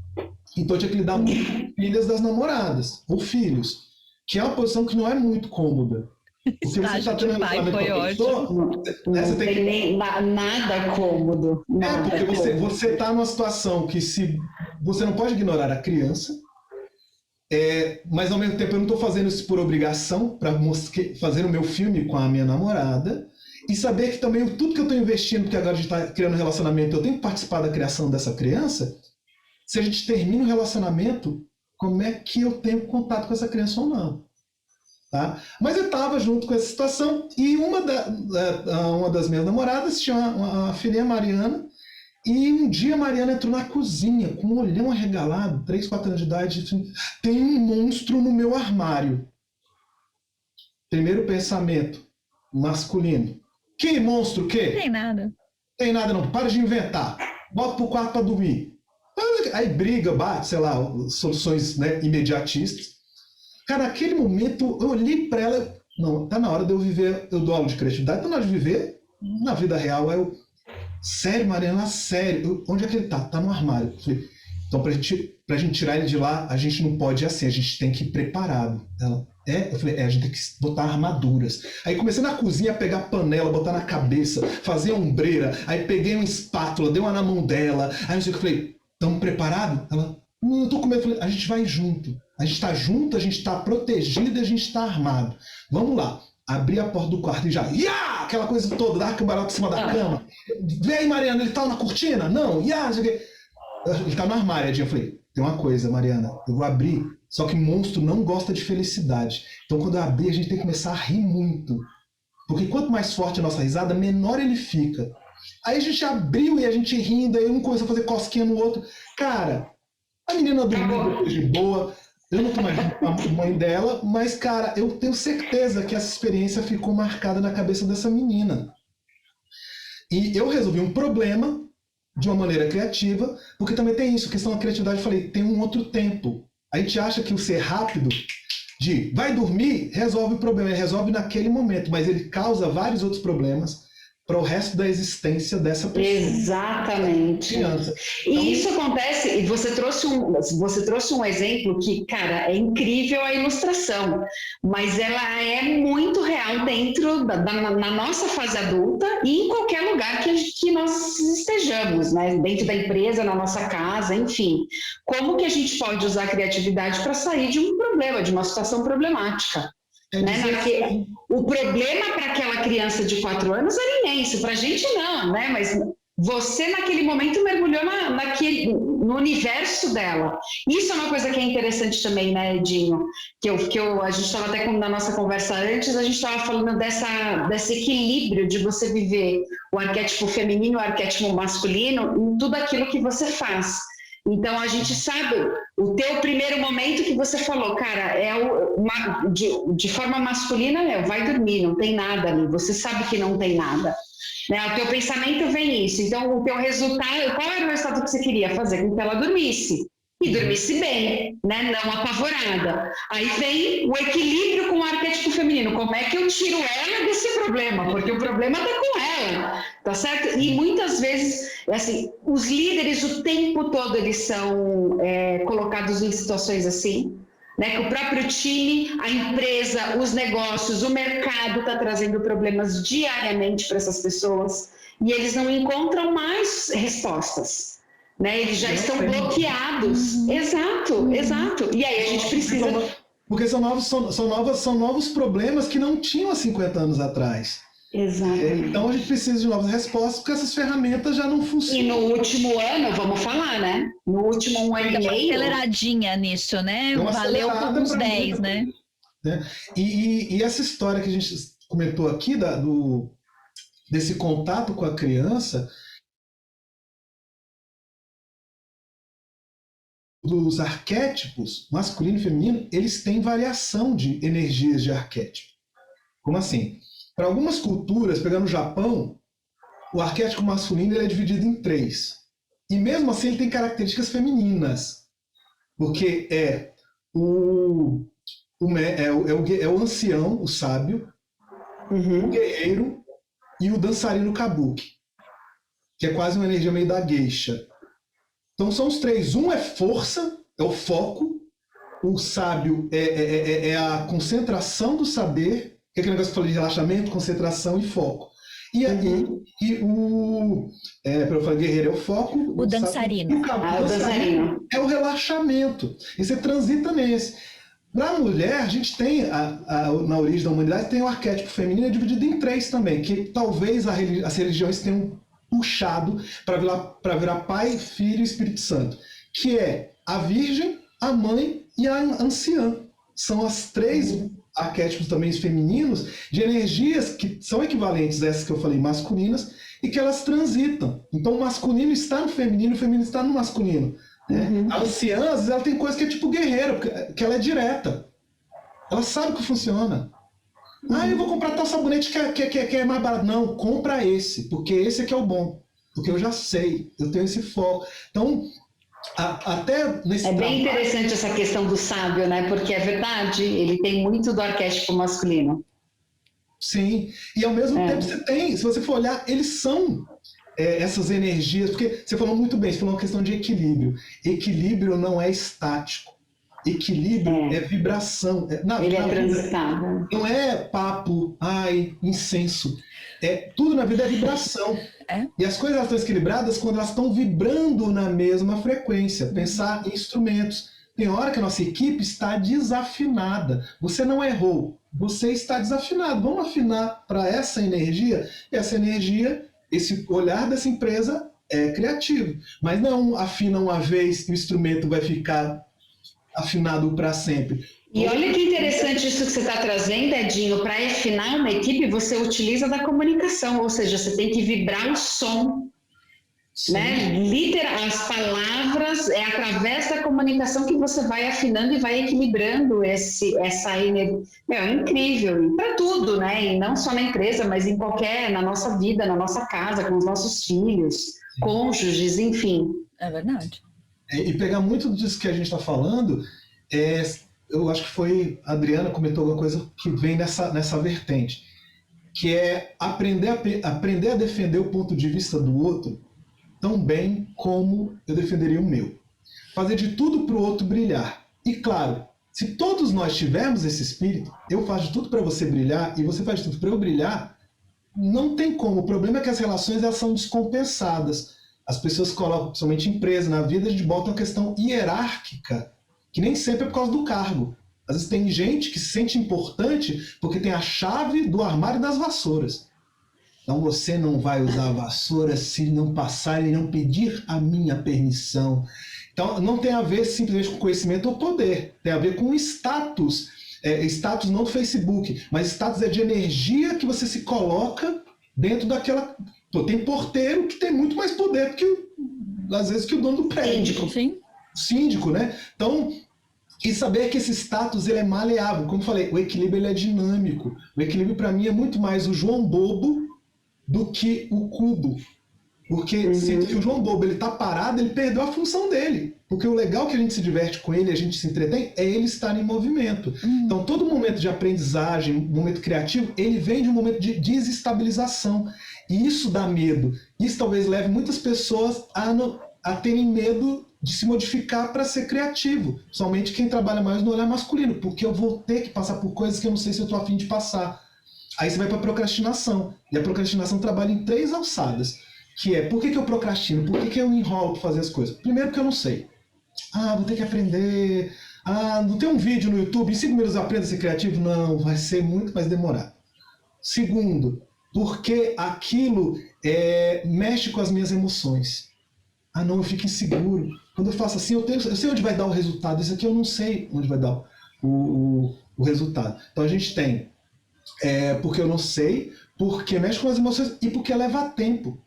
então eu tinha que lidar com filhas das namoradas, ou filhos, que é uma posição que não é muito cômoda. Porque você está tendo relacionamento com a pessoa, não tem nem nada cômodo. Porque você está numa situação que você não pode ignorar a criança, mas ao mesmo tempo eu não estou fazendo isso por obrigação, para fazer o meu filme com a minha namorada, e saber que também tudo que eu estou investindo, porque agora a gente está criando um relacionamento, eu tenho que participar da criação dessa criança. Se a gente termina o relacionamento, como é que eu tenho contato com essa criança ou não? Tá? Mas eu estava junto com essa situação, e uma das minhas namoradas tinha uma filhinha, Mariana, e um dia a Mariana entrou na cozinha com um olhão arregalado, 3, 4 anos de idade, e disse: tem um monstro no meu armário. Primeiro pensamento masculino: que monstro, o quê? Tem nada. Tem nada não, para de inventar, bota pro quarto para dormir. Aí briga, bate, sei lá, soluções, né, imediatistas. Cara, naquele momento eu olhei para ela, não, tá na hora de eu viver, eu dou aula de criatividade, tá na hora de viver na vida real. Sério, Mariana, sério, onde é que ele tá? Tá no armário. Falei, então pra gente tirar ele de lá, a gente não pode ir assim, a gente tem que ir preparado. Ela, eu falei, a gente tem que botar armaduras. Aí comecei na cozinha a pegar panela, botar na cabeça, fazer ombreira, aí peguei uma espátula, dei uma na mão dela, aí não sei o que, eu falei, estamos preparados? Ela, não, eu tô com medo. Eu falei, a gente vai junto. A gente está junto, a gente está protegido, a gente está armado. Vamos lá. Abri a porta do quarto e já... Iá! Aquela coisa toda, dá cambalhota em cima da cama. Vem, Mariana, ele tá na cortina? Não. Iá! Ele tá no armário. Eu falei, tem uma coisa, Mariana, eu vou abrir, só que monstro não gosta de felicidade. Então quando eu abrir, a gente tem que começar a rir muito. Porque quanto mais forte a nossa risada, menor ele fica. Aí a gente abriu e a gente rindo, aí um começou a fazer cosquinha no outro. Cara, a menina dormiu depois de boa. Eu não tô mais junto com a mãe dela, mas, cara, eu tenho certeza que essa experiência ficou marcada na cabeça dessa menina. E eu resolvi um problema de uma maneira criativa, porque também tem isso, questão da criatividade, eu falei, tem um outro tempo. A gente acha que o ser rápido, de vai dormir, resolve o problema, ele resolve naquele momento, mas ele causa vários outros problemas para o resto da existência dessa pessoa. Exatamente. Criança. Então, e isso acontece, e você trouxe um exemplo que, cara, é incrível a ilustração, mas ela é muito real dentro na nossa fase adulta e em qualquer lugar que nós estejamos, né? Dentro da empresa, na nossa casa, enfim. Como que a gente pode usar a criatividade para sair de um problema, de uma situação problemática? Né? O problema para aquela criança de 4 anos era imenso, para a gente não, né? Mas você naquele momento mergulhou no universo dela. Isso é uma coisa que é interessante também, né, Edinho? A gente estava até na nossa conversa antes, a gente estava falando desse equilíbrio de você viver o arquétipo feminino e o arquétipo masculino em tudo aquilo que você faz. Então, a gente sabe, o teu primeiro momento que você falou, cara, de forma masculina, vai dormir, não tem nada ali, você sabe que não tem nada. Né? O teu pensamento vem isso, então o teu resultado, qual era o resultado que você queria fazer? Com que ela dormisse, e dormisse bem, né? Não apavorada. Aí vem o equilíbrio com o arquétipo feminino, como é que eu tiro ela desse problema? Porque o problema está com ela, tá certo? E muitas vezes, assim, os líderes o tempo todo eles são colocados em situações assim, né? Que o próprio time, a empresa, os negócios, o mercado está trazendo problemas diariamente para essas pessoas e eles não encontram mais respostas. Né? Eles já estão bloqueados. Exato. E aí a gente precisa... Porque são novos problemas que não tinham há 50 anos atrás. Exato. Então a gente precisa de novas respostas, porque essas ferramentas já não funcionam. E no último ano, vamos falar, né? No último um ano e meio... Uma aceleradinha nisso, né? Valeu por uns 10, né? E essa história que a gente comentou aqui, desse contato com a criança... Dos arquétipos, masculino e feminino, eles têm variação de energias de arquétipo. Como assim? Para algumas culturas, pegando o Japão, o arquétipo masculino ele é dividido em 3. E mesmo assim ele tem características femininas. Porque é o É o ancião, o sábio, o guerreiro e o dançarino kabuki, que é quase uma energia meio da geisha. Então são os três. Um é força, é o foco. O sábio é a concentração do saber, que é aquele negócio que eu falei de relaxamento, concentração e foco. E eu falei, guerreiro é o foco. O dançarino. O dançarino é o relaxamento. E você transita nesse. Para a mulher, a gente tem, na origem da humanidade, tem o arquétipo feminino dividido em três também, que talvez as religiões tenham puxado para virar Pai, Filho e Espírito Santo, que é a Virgem, a Mãe e a Anciã. São as três arquétipos também femininos de energias que são equivalentes a essas que eu falei, masculinas, e que elas transitam. Então o masculino está no feminino, o feminino está no masculino. A anciã, às vezes, ela tem coisa que é tipo guerreiro, que ela é direta. Ela sabe que funciona. Eu vou comprar tal sabonete que é mais barato. Não, compra esse, porque esse aqui é o bom. Porque eu já sei, eu tenho esse foco. Então, até nesse É bem interessante essa questão do sábio, né? Porque é verdade, ele tem muito do arquétipo masculino. Sim, e ao mesmo tempo você tem, se você for olhar, eles são essas energias, porque você falou muito bem, você falou uma questão de equilíbrio. Equilíbrio não é estático. Equilíbrio é vibração. Ele é transitado. Não é papo, incenso. Tudo na vida é vibração. E as coisas estão equilibradas quando elas estão vibrando na mesma frequência. Pensar em instrumentos. Tem hora que a nossa equipe está desafinada. Você não errou, você está desafinado. Vamos afinar para essa energia? Essa energia, esse olhar dessa empresa é criativo. Mas não afina uma vez e o instrumento vai ficar afinado para sempre. E olha que interessante isso que você está trazendo, Edinho. Para afinar uma equipe, você utiliza da comunicação, ou seja, você tem que vibrar o som. Né? As palavras, é através da comunicação que você vai afinando e vai equilibrando essa energia. É incrível, e para tudo, né? E não só na empresa, mas na nossa vida, na nossa casa, com os nossos filhos, cônjuges, enfim. É verdade. E pegar muito disso que a gente está falando, eu acho que foi a Adriana comentou alguma coisa que vem nessa vertente, que é aprender a defender o ponto de vista do outro tão bem como eu defenderia o meu. Fazer de tudo para o outro brilhar. E claro, se todos nós tivermos esse espírito, eu faço de tudo para você brilhar e você faz de tudo para eu brilhar, não tem como. O problema é que as relações elas são descompensadas. As pessoas colocam, principalmente empresa, na vida, a gente bota uma questão hierárquica, que nem sempre é por causa do cargo. Às vezes tem gente que se sente importante porque tem a chave do armário das vassouras. Então você não vai usar a vassoura se não passar e não pedir a minha permissão. Então não tem a ver simplesmente com conhecimento ou poder, tem a ver com status. Status não do Facebook, mas status é de energia que você se coloca dentro daquela... Tem porteiro que tem muito mais poder do que, às vezes, que o dono do prédio. Sim. Síndico, né? Então, e saber que esse status ele é maleável. Como eu falei, o equilíbrio ele é dinâmico. O equilíbrio, para mim, é muito mais o João Bobo do que o cubo. Porque se o João Bobo ele tá parado, ele perdeu a função dele. Porque o legal que a gente se diverte com ele, a gente se entretém, é ele estar em movimento. Então, todo momento de aprendizagem, momento criativo, ele vem de um momento de desestabilização. E isso dá medo. Isso talvez leve muitas pessoas a terem medo de se modificar para ser criativo. Somente quem trabalha mais no olhar masculino. Porque eu vou ter que passar por coisas que eu não sei se eu estou a fim de passar. Aí você vai para a procrastinação. E a procrastinação trabalha em 3 alçadas. Que é, por que eu procrastino? Por que eu enrolo para fazer as coisas? Primeiro, porque eu não sei. Vou ter que aprender. Não tem um vídeo no YouTube, em 5 minutos eu aprendo a ser criativo? Não, vai ser muito mais demorado. Segundo, porque aquilo mexe com as minhas emoções. Não, eu fico inseguro. Quando eu faço assim, eu sei onde vai dar o resultado. Isso aqui eu não sei onde vai dar o resultado. Então a gente tem porque eu não sei, porque mexe com as emoções e porque leva tempo.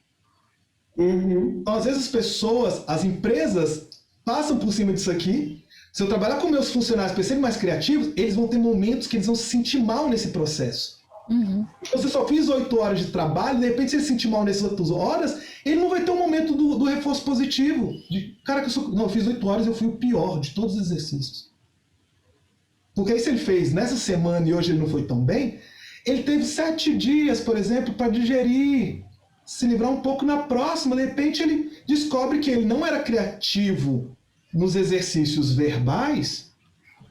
Então, às vezes as pessoas, as empresas passam por cima disso aqui. Se eu trabalhar com meus funcionários para serem mais criativos, eles vão ter momentos que eles vão se sentir mal nesse processo. Você só fez 8 horas de trabalho, de repente se ele se sentir mal nessas 8 horas, ele não vai ter um momento do reforço positivo. Eu fiz 8 horas e eu fui o pior de todos os exercícios. Porque aí se ele fez nessa semana e hoje ele não foi tão bem, ele teve 7 dias, por exemplo, para digerir, se livrar um pouco na próxima. De repente ele descobre que ele não era criativo nos exercícios verbais,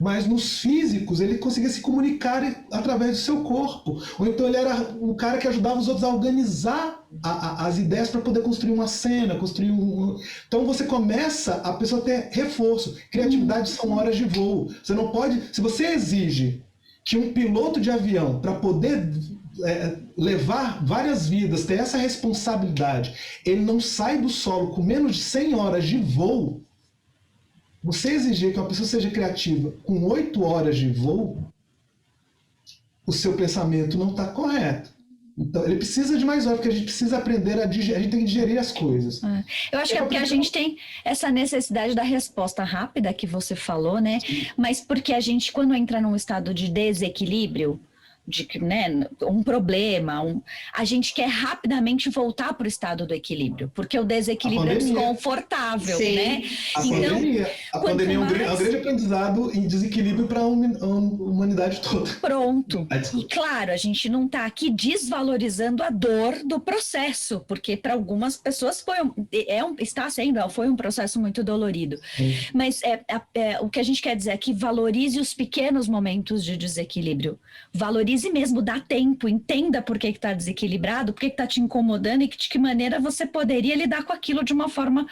mas nos físicos ele conseguia se comunicar através do seu corpo. Ou então ele era um cara que ajudava os outros a organizar as ideias para poder construir uma cena, construir um... Então você começa a pessoa ter reforço. Criatividade são horas de voo. Você não pode... Se você exige que um piloto de avião, para poder levar várias vidas, ter essa responsabilidade, ele não sai do solo com menos de 100 horas de voo, você exigir que uma pessoa seja criativa com 8 horas de voo, o seu pensamento não está correto. Então, ele precisa de mais horas, porque a gente precisa aprender a digerir, a gente tem que digerir as coisas. Eu acho que é porque a gente tem essa necessidade da resposta rápida que você falou, né? Mas porque a gente, quando entra num estado de desequilíbrio, né, um problema, a gente quer rapidamente voltar para o estado do equilíbrio, porque o desequilíbrio é desconfortável, Sim. né? A pandemia é um grande aprendizado em desequilíbrio para a humanidade toda. Pronto. E claro, a gente não está aqui desvalorizando a dor do processo, porque para algumas pessoas foi um processo muito dolorido. Mas o que a gente quer dizer é que valorize os pequenos momentos de desequilíbrio. Valorize mesmo, dá tempo, entenda por que está desequilibrado, por que está te incomodando e de que maneira você poderia lidar com aquilo de uma forma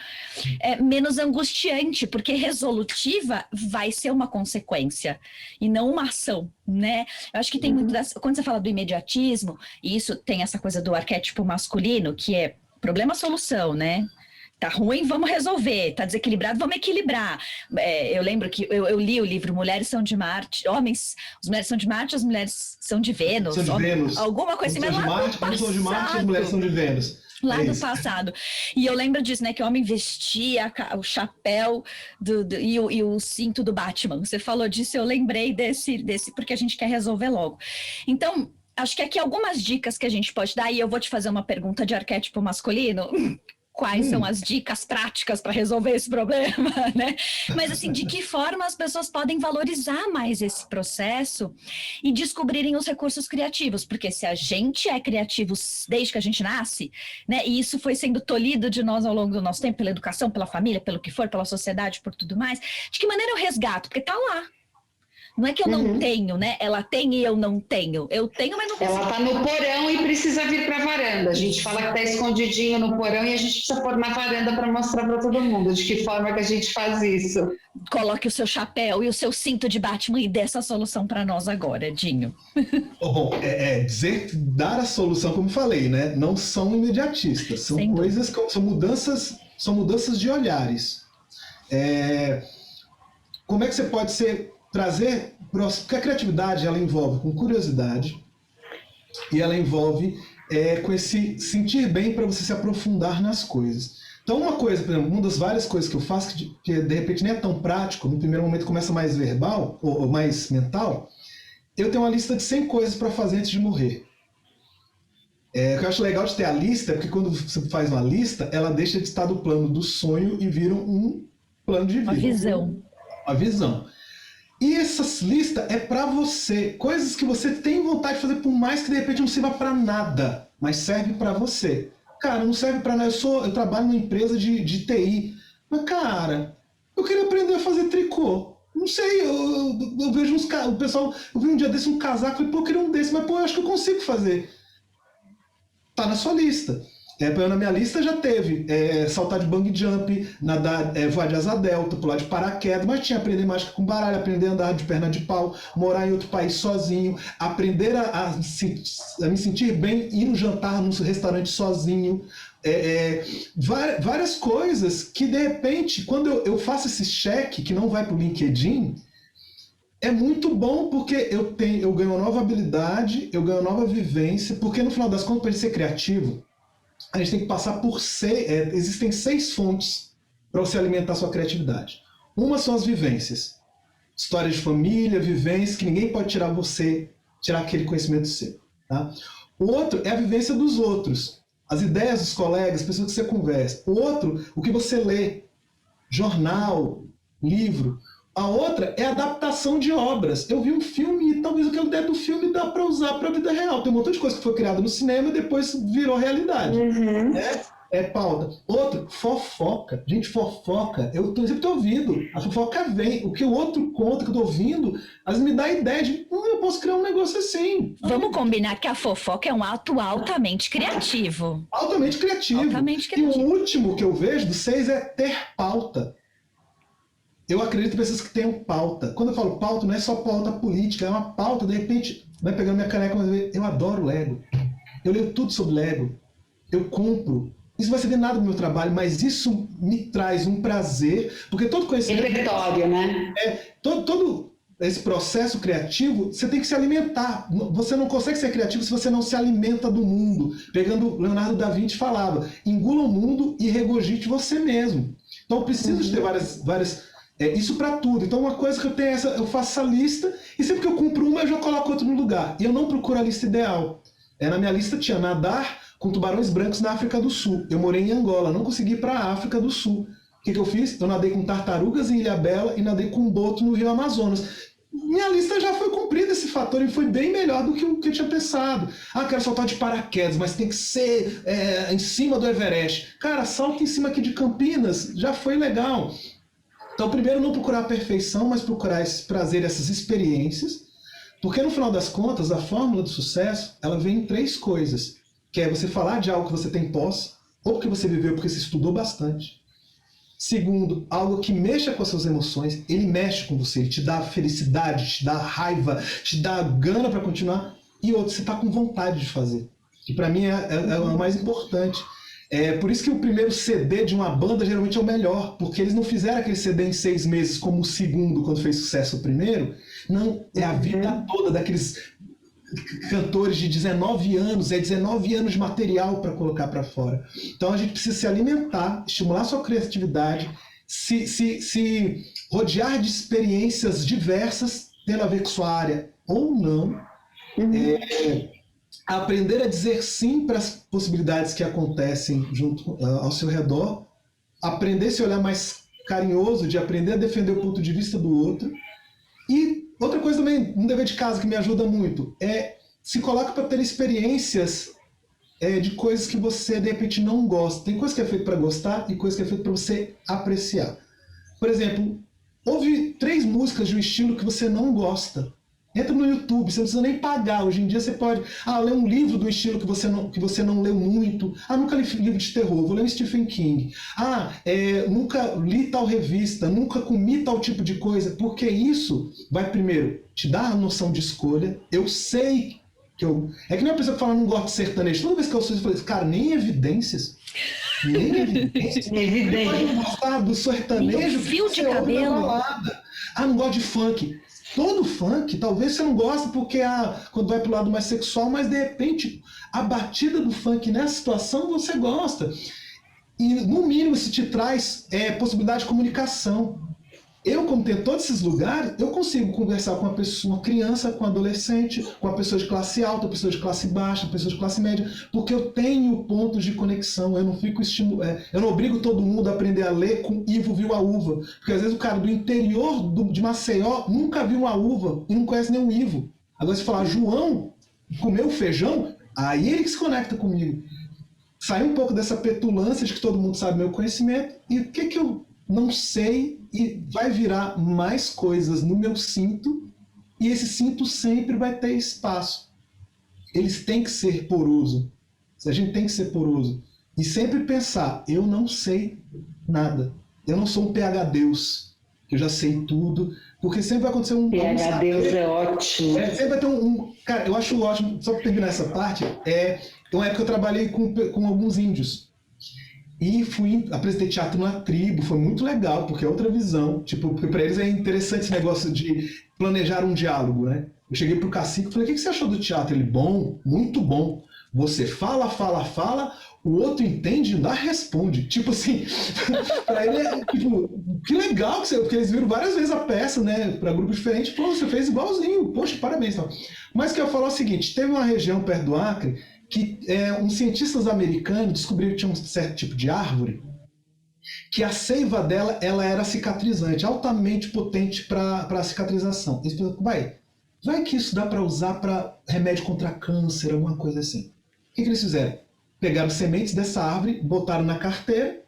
menos angustiante, porque resolutiva vai ser uma consequência e não uma ação, né? Eu acho que tem muito quando você fala do imediatismo, e isso tem essa coisa do arquétipo masculino, que é problema-solução, né? Tá ruim, vamos resolver. Tá desequilibrado, vamos equilibrar. Eu lembro que eu li o livro Mulheres são de Marte, as mulheres são de Marte, as mulheres são de Vênus. São de Vênus. Alguma coisa assim, mas lá do passado. São de Marte, as mulheres são de Vênus. Lá do passado. E eu lembro disso, né? Que o homem vestia o chapéu e o cinto do Batman. Você falou disso, eu lembrei desse, porque a gente quer resolver logo. Então, acho que aqui algumas dicas que a gente pode dar, e eu vou te fazer uma pergunta de arquétipo masculino. Quais são as dicas práticas para resolver esse problema, né? Mas assim, de que forma as pessoas podem valorizar mais esse processo e descobrirem os recursos criativos? Porque se a gente é criativo desde que a gente nasce, né? E isso foi sendo tolhido de nós ao longo do nosso tempo, pela educação, pela família, pelo que for, pela sociedade, por tudo mais. De que maneira eu resgato? Porque tá lá. Não é que eu não tenho, né? Ela tem e eu não tenho. Eu tenho, mas não consigo. Ela está no porão e precisa vir para a varanda. A gente fala que está escondidinho no porão e a gente precisa pôr na varanda para mostrar para todo mundo de que forma que a gente faz isso. Coloque o seu chapéu e o seu cinto de Batman e dê essa solução para nós agora, Dinho. Bom, dar a solução, como falei, né? Não são imediatistas. São coisas, são mudanças de olhares. Como é que você pode trazer, porque a criatividade ela envolve com curiosidade e ela envolve com esse sentir bem para você se aprofundar nas coisas. Então uma coisa, por exemplo, uma das várias coisas que eu faço que de repente nem é tão prático, no primeiro momento começa mais verbal ou mais mental, eu tenho uma lista de 100 coisas para fazer antes de morrer. O que eu acho legal de ter a lista é porque quando você faz uma lista, ela deixa de estar do plano do sonho e vira um plano de vida. Uma visão. Uma visão. E essa lista é para você, coisas que você tem vontade de fazer, por mais que de repente não sirva para nada, mas serve para você. Cara, não serve para nada, eu trabalho numa empresa de TI, mas cara, eu queria aprender a fazer tricô. Não sei, eu vejo o pessoal, eu vi um dia desse um casaco, falei, pô, eu queria um desse, mas pô, eu acho que eu consigo fazer. Tá na sua lista. Na minha lista já teve saltar de bungee jump, nadar, voar de asa delta, pular de paraquedas, mas tinha aprender mágica com baralho, aprender a andar de perna de pau, morar em outro país sozinho, aprender a me sentir bem, ir no jantar num restaurante sozinho, várias coisas que de repente, quando eu faço esse cheque que não vai para o LinkedIn, é muito bom porque eu ganho uma nova habilidade, eu ganho uma nova vivência, porque no final das contas, para a gente ser criativo, a gente tem que passar por existem 6 fontes para você alimentar a sua criatividade. Uma são as vivências. Histórias de família, vivências, que ninguém pode tirar aquele conhecimento seu. Tá? O outro é a vivência dos outros. As ideias dos colegas, as pessoas que você conversa. O outro, o que você lê. Jornal, livro. A outra é a adaptação de obras. Eu vi um filme e talvez aquela ideia do filme dá para usar para a vida real. Tem um montão de coisa que foi criada no cinema e depois virou realidade. É pauta. Outro, fofoca. Gente, fofoca. Eu sempre tô ouvindo. A fofoca vem. O que o outro conta, que eu tô ouvindo, às vezes me dá a ideia de eu posso criar um negócio assim. Vamos combinar que a fofoca é um ato altamente criativo. Altamente criativo. Altamente E criativo. o último que eu vejo do 6 é ter pauta. Eu acredito em pessoas que tenham pauta. Quando eu falo pauta, não é só pauta política, é uma pauta, de repente, vai pegando minha caneca, mas eu adoro Lego. Eu leio tudo sobre Lego. Eu compro. Isso vai ser de nada do meu trabalho, mas isso me traz um prazer, porque todo conhecimento... Repertório, né? Todo esse processo criativo, você tem que se alimentar. Você não consegue ser criativo se você não se alimenta do mundo. Pegando Leonardo da Vinci falava, engula o mundo e regurgite você mesmo. Então eu preciso de ter várias isso para tudo. Então uma coisa que eu tenho é eu faço essa lista e sempre que eu cumpro uma eu já coloco outra no lugar. E eu não procuro a lista ideal. Na minha lista tinha nadar com tubarões brancos na África do Sul. Eu morei em Angola, não consegui ir para a África do Sul. O que eu fiz? Eu nadei com tartarugas em Ilhabela e nadei com boto no Rio Amazonas. Minha lista já foi cumprida esse fator e foi bem melhor do que o que eu tinha pensado. Quero saltar de paraquedas, mas tem que ser em cima do Everest. Cara, salta em cima aqui de Campinas, já foi legal. Então, primeiro, não procurar a perfeição, mas procurar esse prazer, essas experiências. Porque, no final das contas, a fórmula do sucesso, ela vem em 3 coisas. Que é você falar de algo que você tem posse, ou porque você viveu, porque você estudou bastante. Segundo, algo que mexa com as suas emoções, ele mexe com você, ele te dá felicidade, te dá raiva, te dá gana para continuar. E outro, você está com vontade de fazer. Que para mim é o mais importante. Por isso que o primeiro CD de uma banda geralmente é o melhor, porque eles não fizeram aquele CD em 6 meses como o segundo, quando fez sucesso o primeiro. Não, é a vida toda daqueles cantores de 19 anos, 19 anos de material para colocar para fora. Então a gente precisa se alimentar, estimular sua criatividade, se rodear de experiências diversas, tendo a ver com sua área ou não, aprender a dizer sim para as possibilidades que acontecem junto ao seu redor, aprender a se olhar mais carinhoso, de aprender a defender o ponto de vista do outro. E outra coisa também, um dever de casa que me ajuda muito, se coloca para ter experiências de coisas que você, de repente, não gosta. Tem coisa que é feita para gostar e coisa que é feita para você apreciar. Por exemplo, ouve 3 músicas de um estilo que você não gosta. Entra no YouTube, você não precisa nem pagar. Hoje em dia você pode ler um livro do estilo que você não leu muito. Nunca li livro de terror, vou ler um Stephen King. Nunca li tal revista, nunca comi tal tipo de coisa. Porque isso vai, primeiro, te dar a noção de escolha. Eu sei que é que nem uma pessoa que fala, não gosto de sertanejo. Toda vez que eu ouço isso, eu falo, cara, nem evidências. Nem evidências. Você pode gostar do sertanejo, fio de você ouve cabelo. na balada. Não gosto de funk. Todo funk, talvez você não goste porque quando vai pro lado mais sexual, mas de repente a batida do funk nessa situação você gosta. E no mínimo isso te traz possibilidade de comunicação. Eu, como tenho todos esses lugares, eu consigo conversar com uma criança, com um adolescente, com uma pessoa de classe alta, pessoa de classe baixa, pessoa de classe média, porque eu tenho pontos de conexão, eu não fico eu não obrigo todo mundo a aprender a ler com Ivo viu a uva, porque às vezes o cara do interior de Maceió nunca viu uma uva e não conhece nenhum Ivo. Agora se falar João comeu feijão, aí ele que se conecta comigo. Sair um pouco dessa petulância de que todo mundo sabe meu conhecimento e o que eu não sei, e vai virar mais coisas no meu cinto, e esse cinto sempre vai ter espaço. Eles têm que ser poroso. A gente tem que ser poroso. E sempre pensar, eu não sei nada. Eu não sou um PhDeus, que eu já sei tudo, porque sempre vai acontecer um... PhDeus é ótimo. Sempre vai ter Cara, eu acho ótimo, só para terminar essa parte, uma época eu trabalhei com alguns índios. E apresentei teatro na tribo, foi muito legal, porque é outra visão. Porque para eles é interessante esse negócio de planejar um diálogo, né? Eu cheguei pro cacique e falei, o que você achou do teatro? Ele, bom, muito bom. Você fala, o outro entende e ainda responde. Tipo assim, para ele que legal, porque eles viram várias vezes a peça, né? Para grupos diferentes, pô, você fez igualzinho, poxa, parabéns. Mas o que eu falo é o seguinte, teve uma região perto do Acre, que uns cientistas americanos descobriram que tinha um certo tipo de árvore que a seiva dela ela era cicatrizante, altamente potente para cicatrização. Eles pensaram, vai que isso dá para usar para remédio contra câncer, alguma coisa assim. O que eles fizeram? Pegaram sementes dessa árvore, botaram na carteira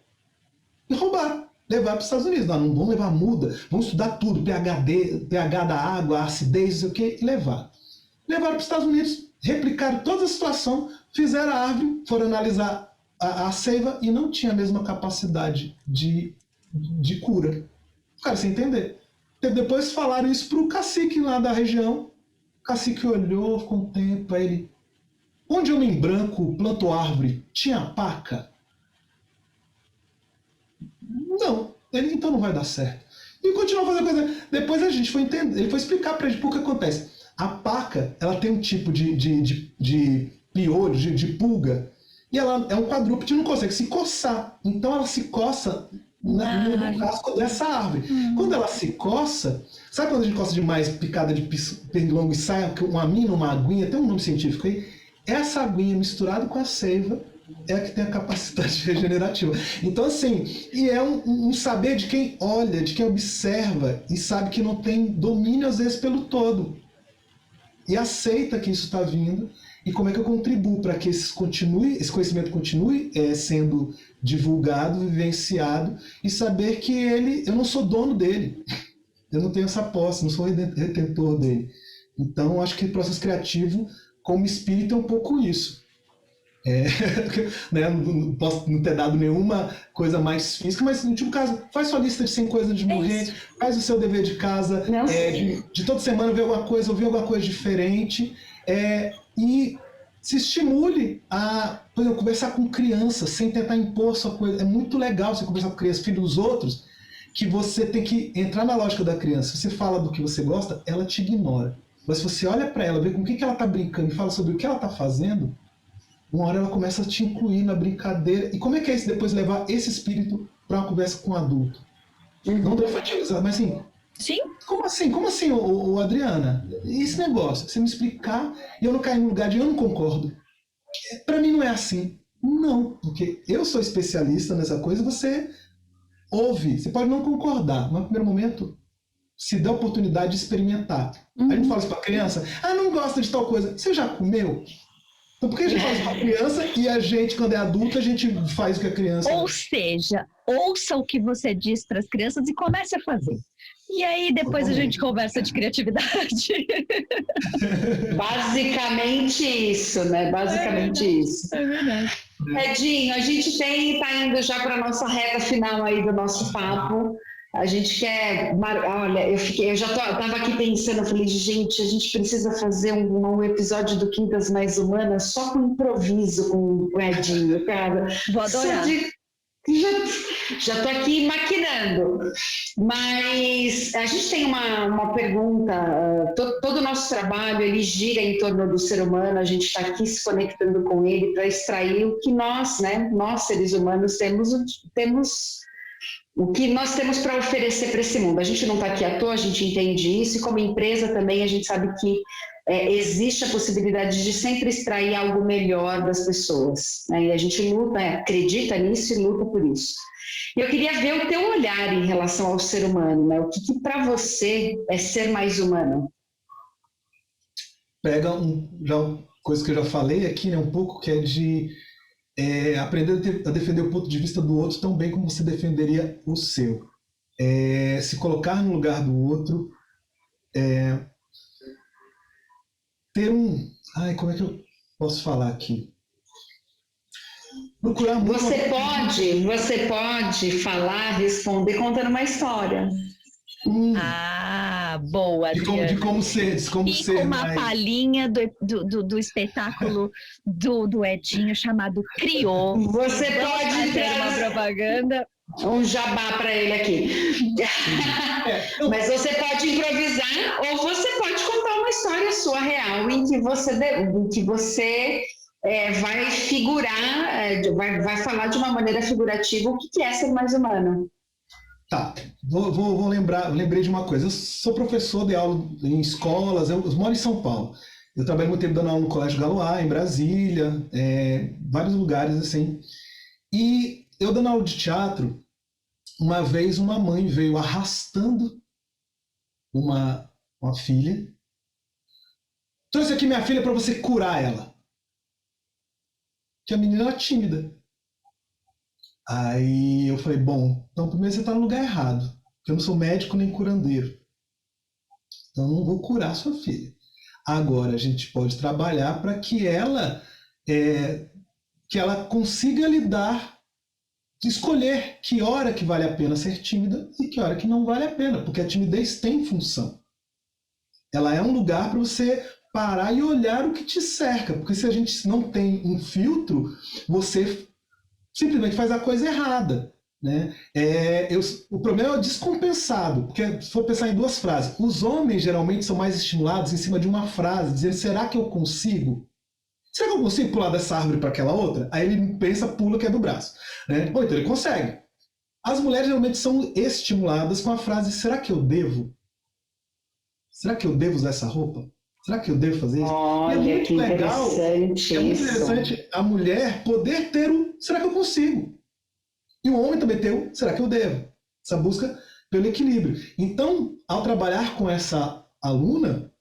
e roubaram. Levaram para os Estados Unidos. Não vamos levar muda, vamos estudar tudo, pH da água, acidez, não sei o quê, e levaram. Levaram para os Estados Unidos, replicaram toda a situação, fizeram a árvore, foram analisar a seiva e não tinha a mesma capacidade de cura. Cara, sem entender. Depois falaram isso para o cacique lá da região. O cacique olhou, ficou um tempo, aí ele... Onde homem branco plantou árvore, tinha paca? Não. Ele, então não vai dar certo. E continuou fazendo coisa. Depois a gente foi entender, ele foi explicar para a gente por que acontece. A paca, ela tem um tipo de piolho, de pulga, e ela é um quadrúpede e não consegue se coçar. Então ela se coça no casco dessa árvore. Quando ela se coça, sabe quando a gente coça demais picada de pernilongo e sai uma amina, uma aguinha, tem um nome científico aí? Essa aguinha misturada com a seiva é a que tem a capacidade regenerativa. Então, assim, e é um saber de quem olha, de quem observa e sabe que não tem domínio, às vezes, pelo todo. E aceita que isso está vindo e como é que eu contribuo para que esse conhecimento continue sendo divulgado, vivenciado e saber que eu não sou dono dele. Eu não tenho essa posse, não sou retentor dele. Então, acho que o processo criativo, como espírito, é um pouco isso. Né, não posso não ter dado nenhuma coisa mais física, mas no último caso, faz sua lista de 100 coisas de morrer, faz o seu dever de casa, de toda semana ver alguma coisa, ouvir alguma coisa diferente, e se estimule a, por exemplo, conversar com crianças sem tentar impor sua coisa. É muito legal você conversar com crianças, filho dos outros, que você tem que entrar na lógica da criança. Se você fala do que você gosta, ela te ignora. Mas se você olha para ela, vê com o que ela está brincando e fala sobre o que ela está fazendo, uma hora ela começa a te incluir na brincadeira. E como é que é isso depois levar esse espírito para uma conversa com um adulto? Não para infantilizar, mas assim... Sim. Como assim, Adriana? Esse negócio, você me explicar e eu não cair no lugar de eu não concordo. Para mim não é assim. Não, porque eu sou especialista nessa coisa, você ouve. Você pode não concordar, mas no primeiro momento se dá a oportunidade de experimentar. A gente fala isso para criança, não gosta de tal coisa. Você já comeu? Então por que a gente faz com a criança e a gente, quando é adulto, a gente faz o que a criança... Ou seja, ouça o que você diz para as crianças e comece a fazer. E aí depois a gente conversa de criatividade. Basicamente isso, né? Basicamente isso. É verdade. Edinho, a gente está indo já para a nossa reta final aí do nosso papo. A gente quer... Olha, eu já estava aqui pensando, eu falei, gente, a gente precisa fazer um episódio do Quintas Mais Humanas só com improviso com o Edinho, cara. Vou adorar. Já estou aqui maquinando. Mas a gente tem uma pergunta. Todo o nosso trabalho, ele gira em torno do ser humano. A gente está aqui se conectando com ele para extrair o que nós, né, nós seres humanos, temos o que nós temos para oferecer para esse mundo. A gente não está aqui à toa, a gente entende isso, e como empresa também a gente sabe que existe a possibilidade de sempre extrair algo melhor das pessoas, né? E a gente luta, acredita nisso e luta por isso. Eu queria ver o teu olhar em relação ao ser humano, né? O que para você é ser mais humano? Pega coisa que eu já falei aqui, né, um pouco, que é de aprender a defender o ponto de vista do outro tão bem como você defenderia o seu. Se colocar no lugar do outro, ter como é que eu posso falar aqui? Procurar muito... Você pode falar, responder contando uma história. Boa, Adriana. De como ser com uma palhinha do espetáculo do Edinho chamado Criou. Você pode ter uma propaganda. Um jabá para ele aqui. Mas você pode improvisar ou você pode contar uma história sua real em que você vai figurar, vai falar de uma maneira figurativa o que é ser mais humano. Tá, vou lembrei de uma coisa. Eu sou professor de aula em escolas, eu moro em São Paulo. Eu trabalho muito tempo dando aula no Colégio Galois, em Brasília, vários lugares assim. E eu dando aula de teatro, uma vez uma mãe veio arrastando uma filha. Trouxe aqui minha filha para você curar ela. Que a menina era tímida. Aí eu falei, bom, então primeiro você está no lugar errado. Porque eu não sou médico nem curandeiro. Então eu não vou curar sua filha. Agora a gente pode trabalhar para que ela consiga lidar, escolher que hora que vale a pena ser tímida e que hora que não vale a pena, porque a timidez tem função. Ela é um lugar para você parar e olhar o que te cerca, porque se a gente não tem um filtro, você simplesmente faz a coisa errada. Né? O problema é o descompensado, porque se for pensar em duas frases, os homens geralmente são mais estimulados em cima de uma frase, dizendo, será que eu consigo? Será que eu consigo pular dessa árvore para aquela outra? Aí ele pensa, pula, quebra o braço. Né? Ou então ele consegue. As mulheres geralmente são estimuladas com a frase, será que eu devo? Será que eu devo usar essa roupa? Será que eu devo fazer isso? Olha, é muito que legal, interessante é muito isso. interessante a mulher poder ter o será que eu consigo? E o homem também ter o será que eu devo? Essa busca pelo equilíbrio. Então, ao trabalhar com essa aluna,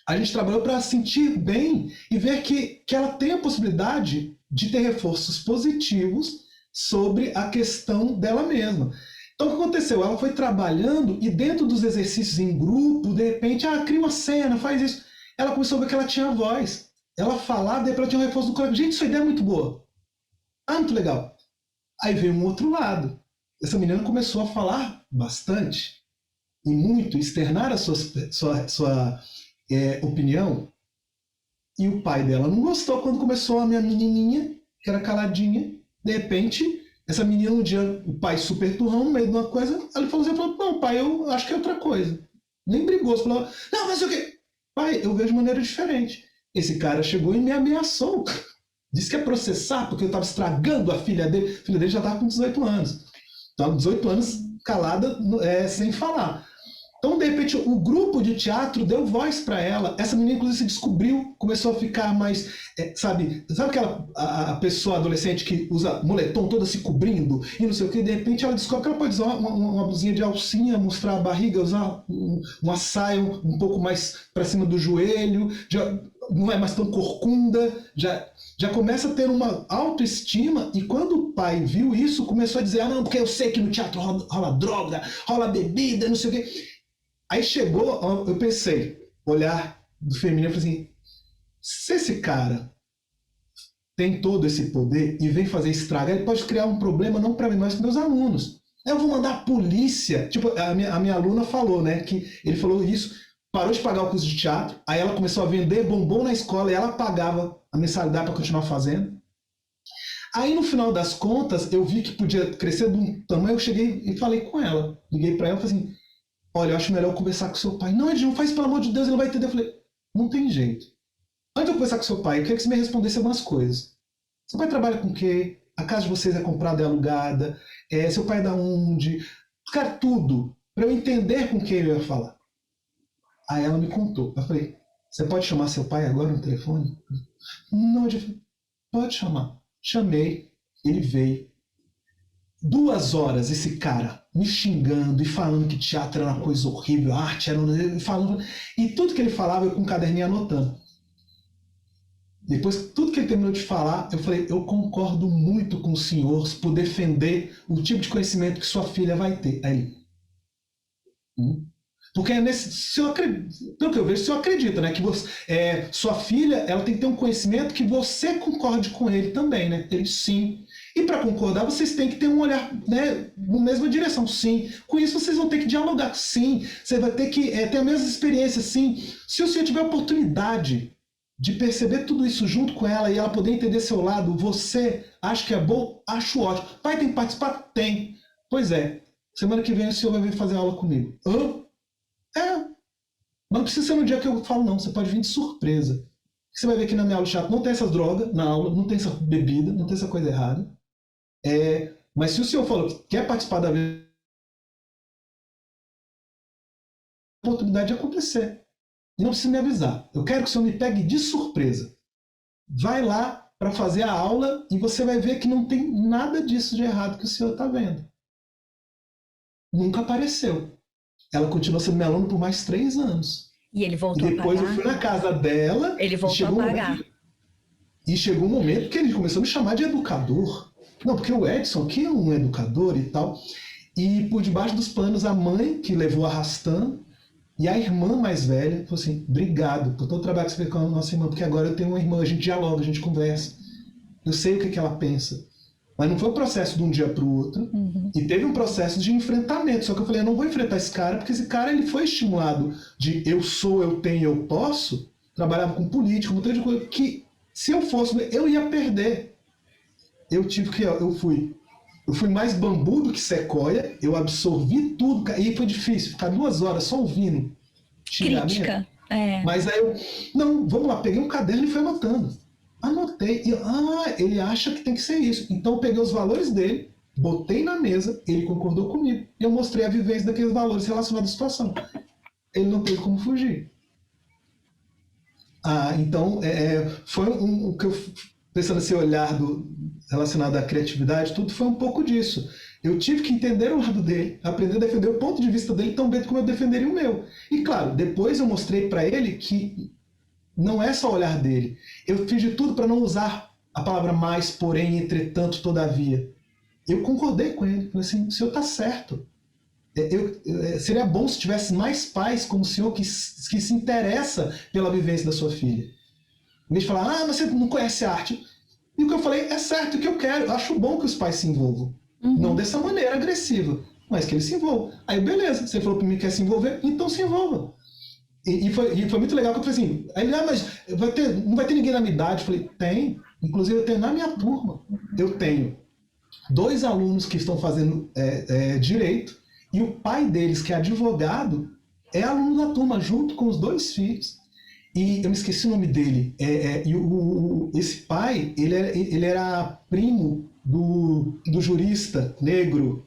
a gente trabalhou para sentir bem e ver que ela tem a possibilidade de ter reforços positivos sobre a questão dela mesma. Então, o que aconteceu? Ela foi trabalhando e dentro dos exercícios em grupo, de repente, cria uma cena, faz isso. Ela começou a ver que ela tinha voz. Ela falava, de repente ela tinha um reforço do colega. Gente, essa ideia é muito boa. Muito legal. Aí veio um outro lado. Essa menina começou a falar bastante e muito, externar a sua opinião. E o pai dela não gostou quando começou a minha menininha, que era caladinha. De repente, essa menina, um dia, o pai super turrão, no meio de uma coisa, ela falou assim, não, pai, eu acho que é outra coisa. Nem brigou, falou, não, mas o quê? Pai, eu vejo de maneira diferente. Esse cara chegou e me ameaçou. Disse que ia processar porque eu estava estragando a filha dele. A filha dele já estava com 18 anos. Então, 18 anos calada, sem falar. Então, de repente, o grupo de teatro deu voz para ela. Essa menina, inclusive, se descobriu, começou a ficar mais, sabe aquela a pessoa adolescente que usa moletom toda se cobrindo e não sei o que, de repente ela descobre que ela pode usar uma blusinha de alcinha, mostrar a barriga, usar uma saia um pouco mais para cima do joelho, já não é mais tão corcunda, já começa a ter uma autoestima, e quando o pai viu isso, começou a dizer, não, porque eu sei que no teatro rola droga, rola bebida, não sei o quê. Aí chegou, eu pensei, olhar do feminino, eu falei assim, se esse cara tem todo esse poder e vem fazer estragar, ele pode criar um problema não para mim, mas para meus alunos. Eu vou mandar a polícia. Tipo, a minha aluna falou, né, que ele falou isso, parou de pagar o curso de teatro, aí ela começou a vender bombom na escola e ela pagava a mensalidade para continuar fazendo. Aí no final das contas, eu vi que podia crescer de um tamanho, eu cheguei e falei com ela. Liguei para ela e falei assim, olha, eu acho melhor eu conversar com seu pai. Não, Edinho, faz pelo amor de Deus, ele não vai entender. Eu falei, não tem jeito. Antes de eu conversar com seu pai, eu queria que você me respondesse algumas coisas. Seu pai trabalha com o quê? A casa de vocês é comprada, é alugada? Seu pai é da onde? Cara, tudo. Para eu entender com quem eu ia falar. Aí ela me contou. Eu falei, você pode chamar seu pai agora no telefone? Não, Edinho, pode chamar. Chamei, ele veio. 2 horas esse cara me xingando e falando que teatro era uma coisa horrível, arte era falando, e tudo que ele falava eu com um caderninho anotando. Depois, tudo que ele terminou de falar, eu falei, eu concordo muito com o senhor por defender o tipo de conhecimento que sua filha vai ter. Aí ele, porque pelo que eu vejo, o senhor acredita, né, que sua filha, ela tem que ter um conhecimento que você concorde com ele também, né? Ele, sim. E para concordar, vocês têm que ter um olhar, né, na mesma direção, sim. Com isso, vocês vão ter que dialogar, sim. Você vai ter que ter a mesma experiência, sim. Se o senhor tiver a oportunidade de perceber tudo isso junto com ela e ela poder entender seu lado, você acha que é bom? Acho ótimo. Pai, tem que participar? Tem. Pois é. Semana que vem o senhor vai vir fazer aula comigo. Mas não precisa ser no dia que eu falo, não. Você pode vir de surpresa. Você vai ver que na minha aula de teatro não tem essas drogas na aula, não tem essa bebida, não tem essa coisa errada. Mas se o senhor falou que quer participar da vida, a oportunidade de acontecer. E não precisa me avisar. Eu quero que o senhor me pegue de surpresa. Vai lá para fazer a aula e você vai ver que não tem nada disso de errado que o senhor está vendo. nunca apareceu. Ela continuou sendo minha aluna por mais 3 anos. E ele E voltou a depois eu pagar? fui na casa dela. Ele voltou a pagar. E chegou um momento que ele começou a me chamar de educador. Não, porque o Edson aqui é um educador e tal. E por debaixo dos panos, a mãe, que levou arrastando, e a irmã mais velha, falou assim, obrigado por todo o trabalho que você fez com a nossa irmã, porque agora eu tenho uma irmã, a gente dialoga, a gente conversa. Eu sei o que ela pensa. Mas não foi um processo de um dia para o outro. E teve um processo de enfrentamento. Só que eu falei, eu não vou enfrentar esse cara, porque esse cara ele foi estimulado de eu sou, eu tenho, eu posso. Trabalhava com política, um monte de coisa que se eu fosse, eu ia perder. Eu fui mais bambu do que sequoia, eu absorvi tudo, e foi difícil, ficar 2 horas só ouvindo Crítica. Mas aí não, vamos lá, peguei um caderno e fui anotando. Anotei, ele acha que tem que ser isso. Então eu peguei os valores dele, botei na mesa, ele concordou comigo, e eu mostrei a vivência daqueles valores relacionados à situação. Ele não teve como fugir. Então, foi o que eu, pensando nesse olhar relacionado à criatividade, tudo foi um pouco disso. Eu tive que entender o lado dele, aprender a defender o ponto de vista dele tão bem como eu defenderia o meu. E claro, depois eu mostrei para ele que não é só o olhar dele. Eu fiz de tudo para não usar a palavra mais, porém, entretanto, todavia. Eu concordei com ele. Falei assim, o senhor está certo. Seria bom se tivesse mais pais como o senhor que se interessa pela vivência da sua filha. Em vez de falar, mas você não conhece arte. E o que eu falei é certo, o que eu quero. Eu acho bom que os pais se envolvam. Não dessa maneira agressiva, mas que eles se envolvam. Aí, beleza, você falou para mim que quer se envolver, então se envolva. E foi muito legal, porque eu falei assim, aí ele, mas não vai ter ninguém na minha idade. Eu falei, tem. Inclusive, eu tenho na minha turma. Eu tenho 2 alunos que estão fazendo direito, e o pai deles, que é advogado, é aluno da turma, junto com os 2 filhos. E eu me esqueci o nome dele. Esse pai, ele era primo do jurista negro.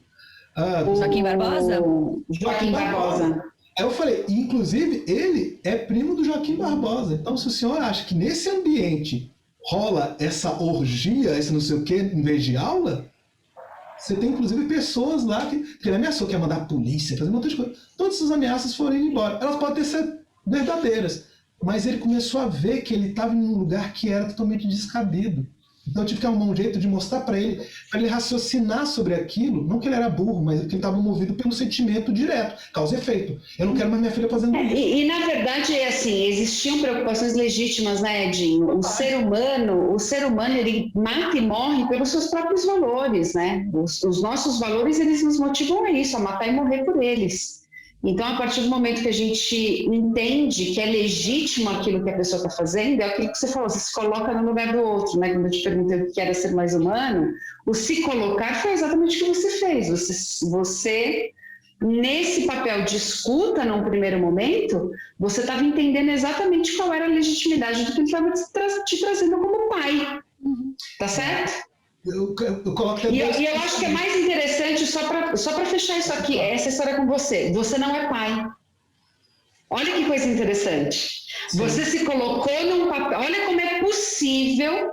Joaquim Barbosa? Joaquim Barbosa. Aí eu falei, inclusive, ele é primo do Joaquim Barbosa. Então, se o senhor acha que nesse ambiente rola essa orgia, esse não sei o quê, em vez de aula, você tem, inclusive, pessoas lá que ele ameaçou, que ia mandar a polícia, fazer um monte de coisa. Todas essas ameaças foram indo embora. Elas podem ser verdadeiras, mas ele começou a ver que ele estava em um lugar que era totalmente descabido. Então eu tive que arrumar um jeito de mostrar para ele raciocinar sobre aquilo, não que ele era burro, mas que ele estava movido pelo sentimento direto, causa e efeito. Eu não quero mais minha filha fazendo isso. E na verdade, assim, existiam preocupações legítimas, né, Edinho? O ser humano, ele mata e morre pelos seus próprios valores, né? Os nossos valores, eles nos motivam a isso, a matar e morrer por eles. Então, a partir do momento que a gente entende que é legítimo aquilo que a pessoa está fazendo, é aquilo que você falou, você se coloca no lugar do outro, né? Quando eu te perguntei o que era ser mais humano, o se colocar foi exatamente o que você fez. Você nesse papel de escuta, num primeiro momento, você estava entendendo exatamente qual era a legitimidade do que ele estava te trazendo como pai. Tá certo? Eu coloco e eu acho que é mais interessante, só para fechar isso aqui, essa história com você. Você não é pai. Olha que coisa interessante. Sim. Você se colocou num papel. Olha como é possível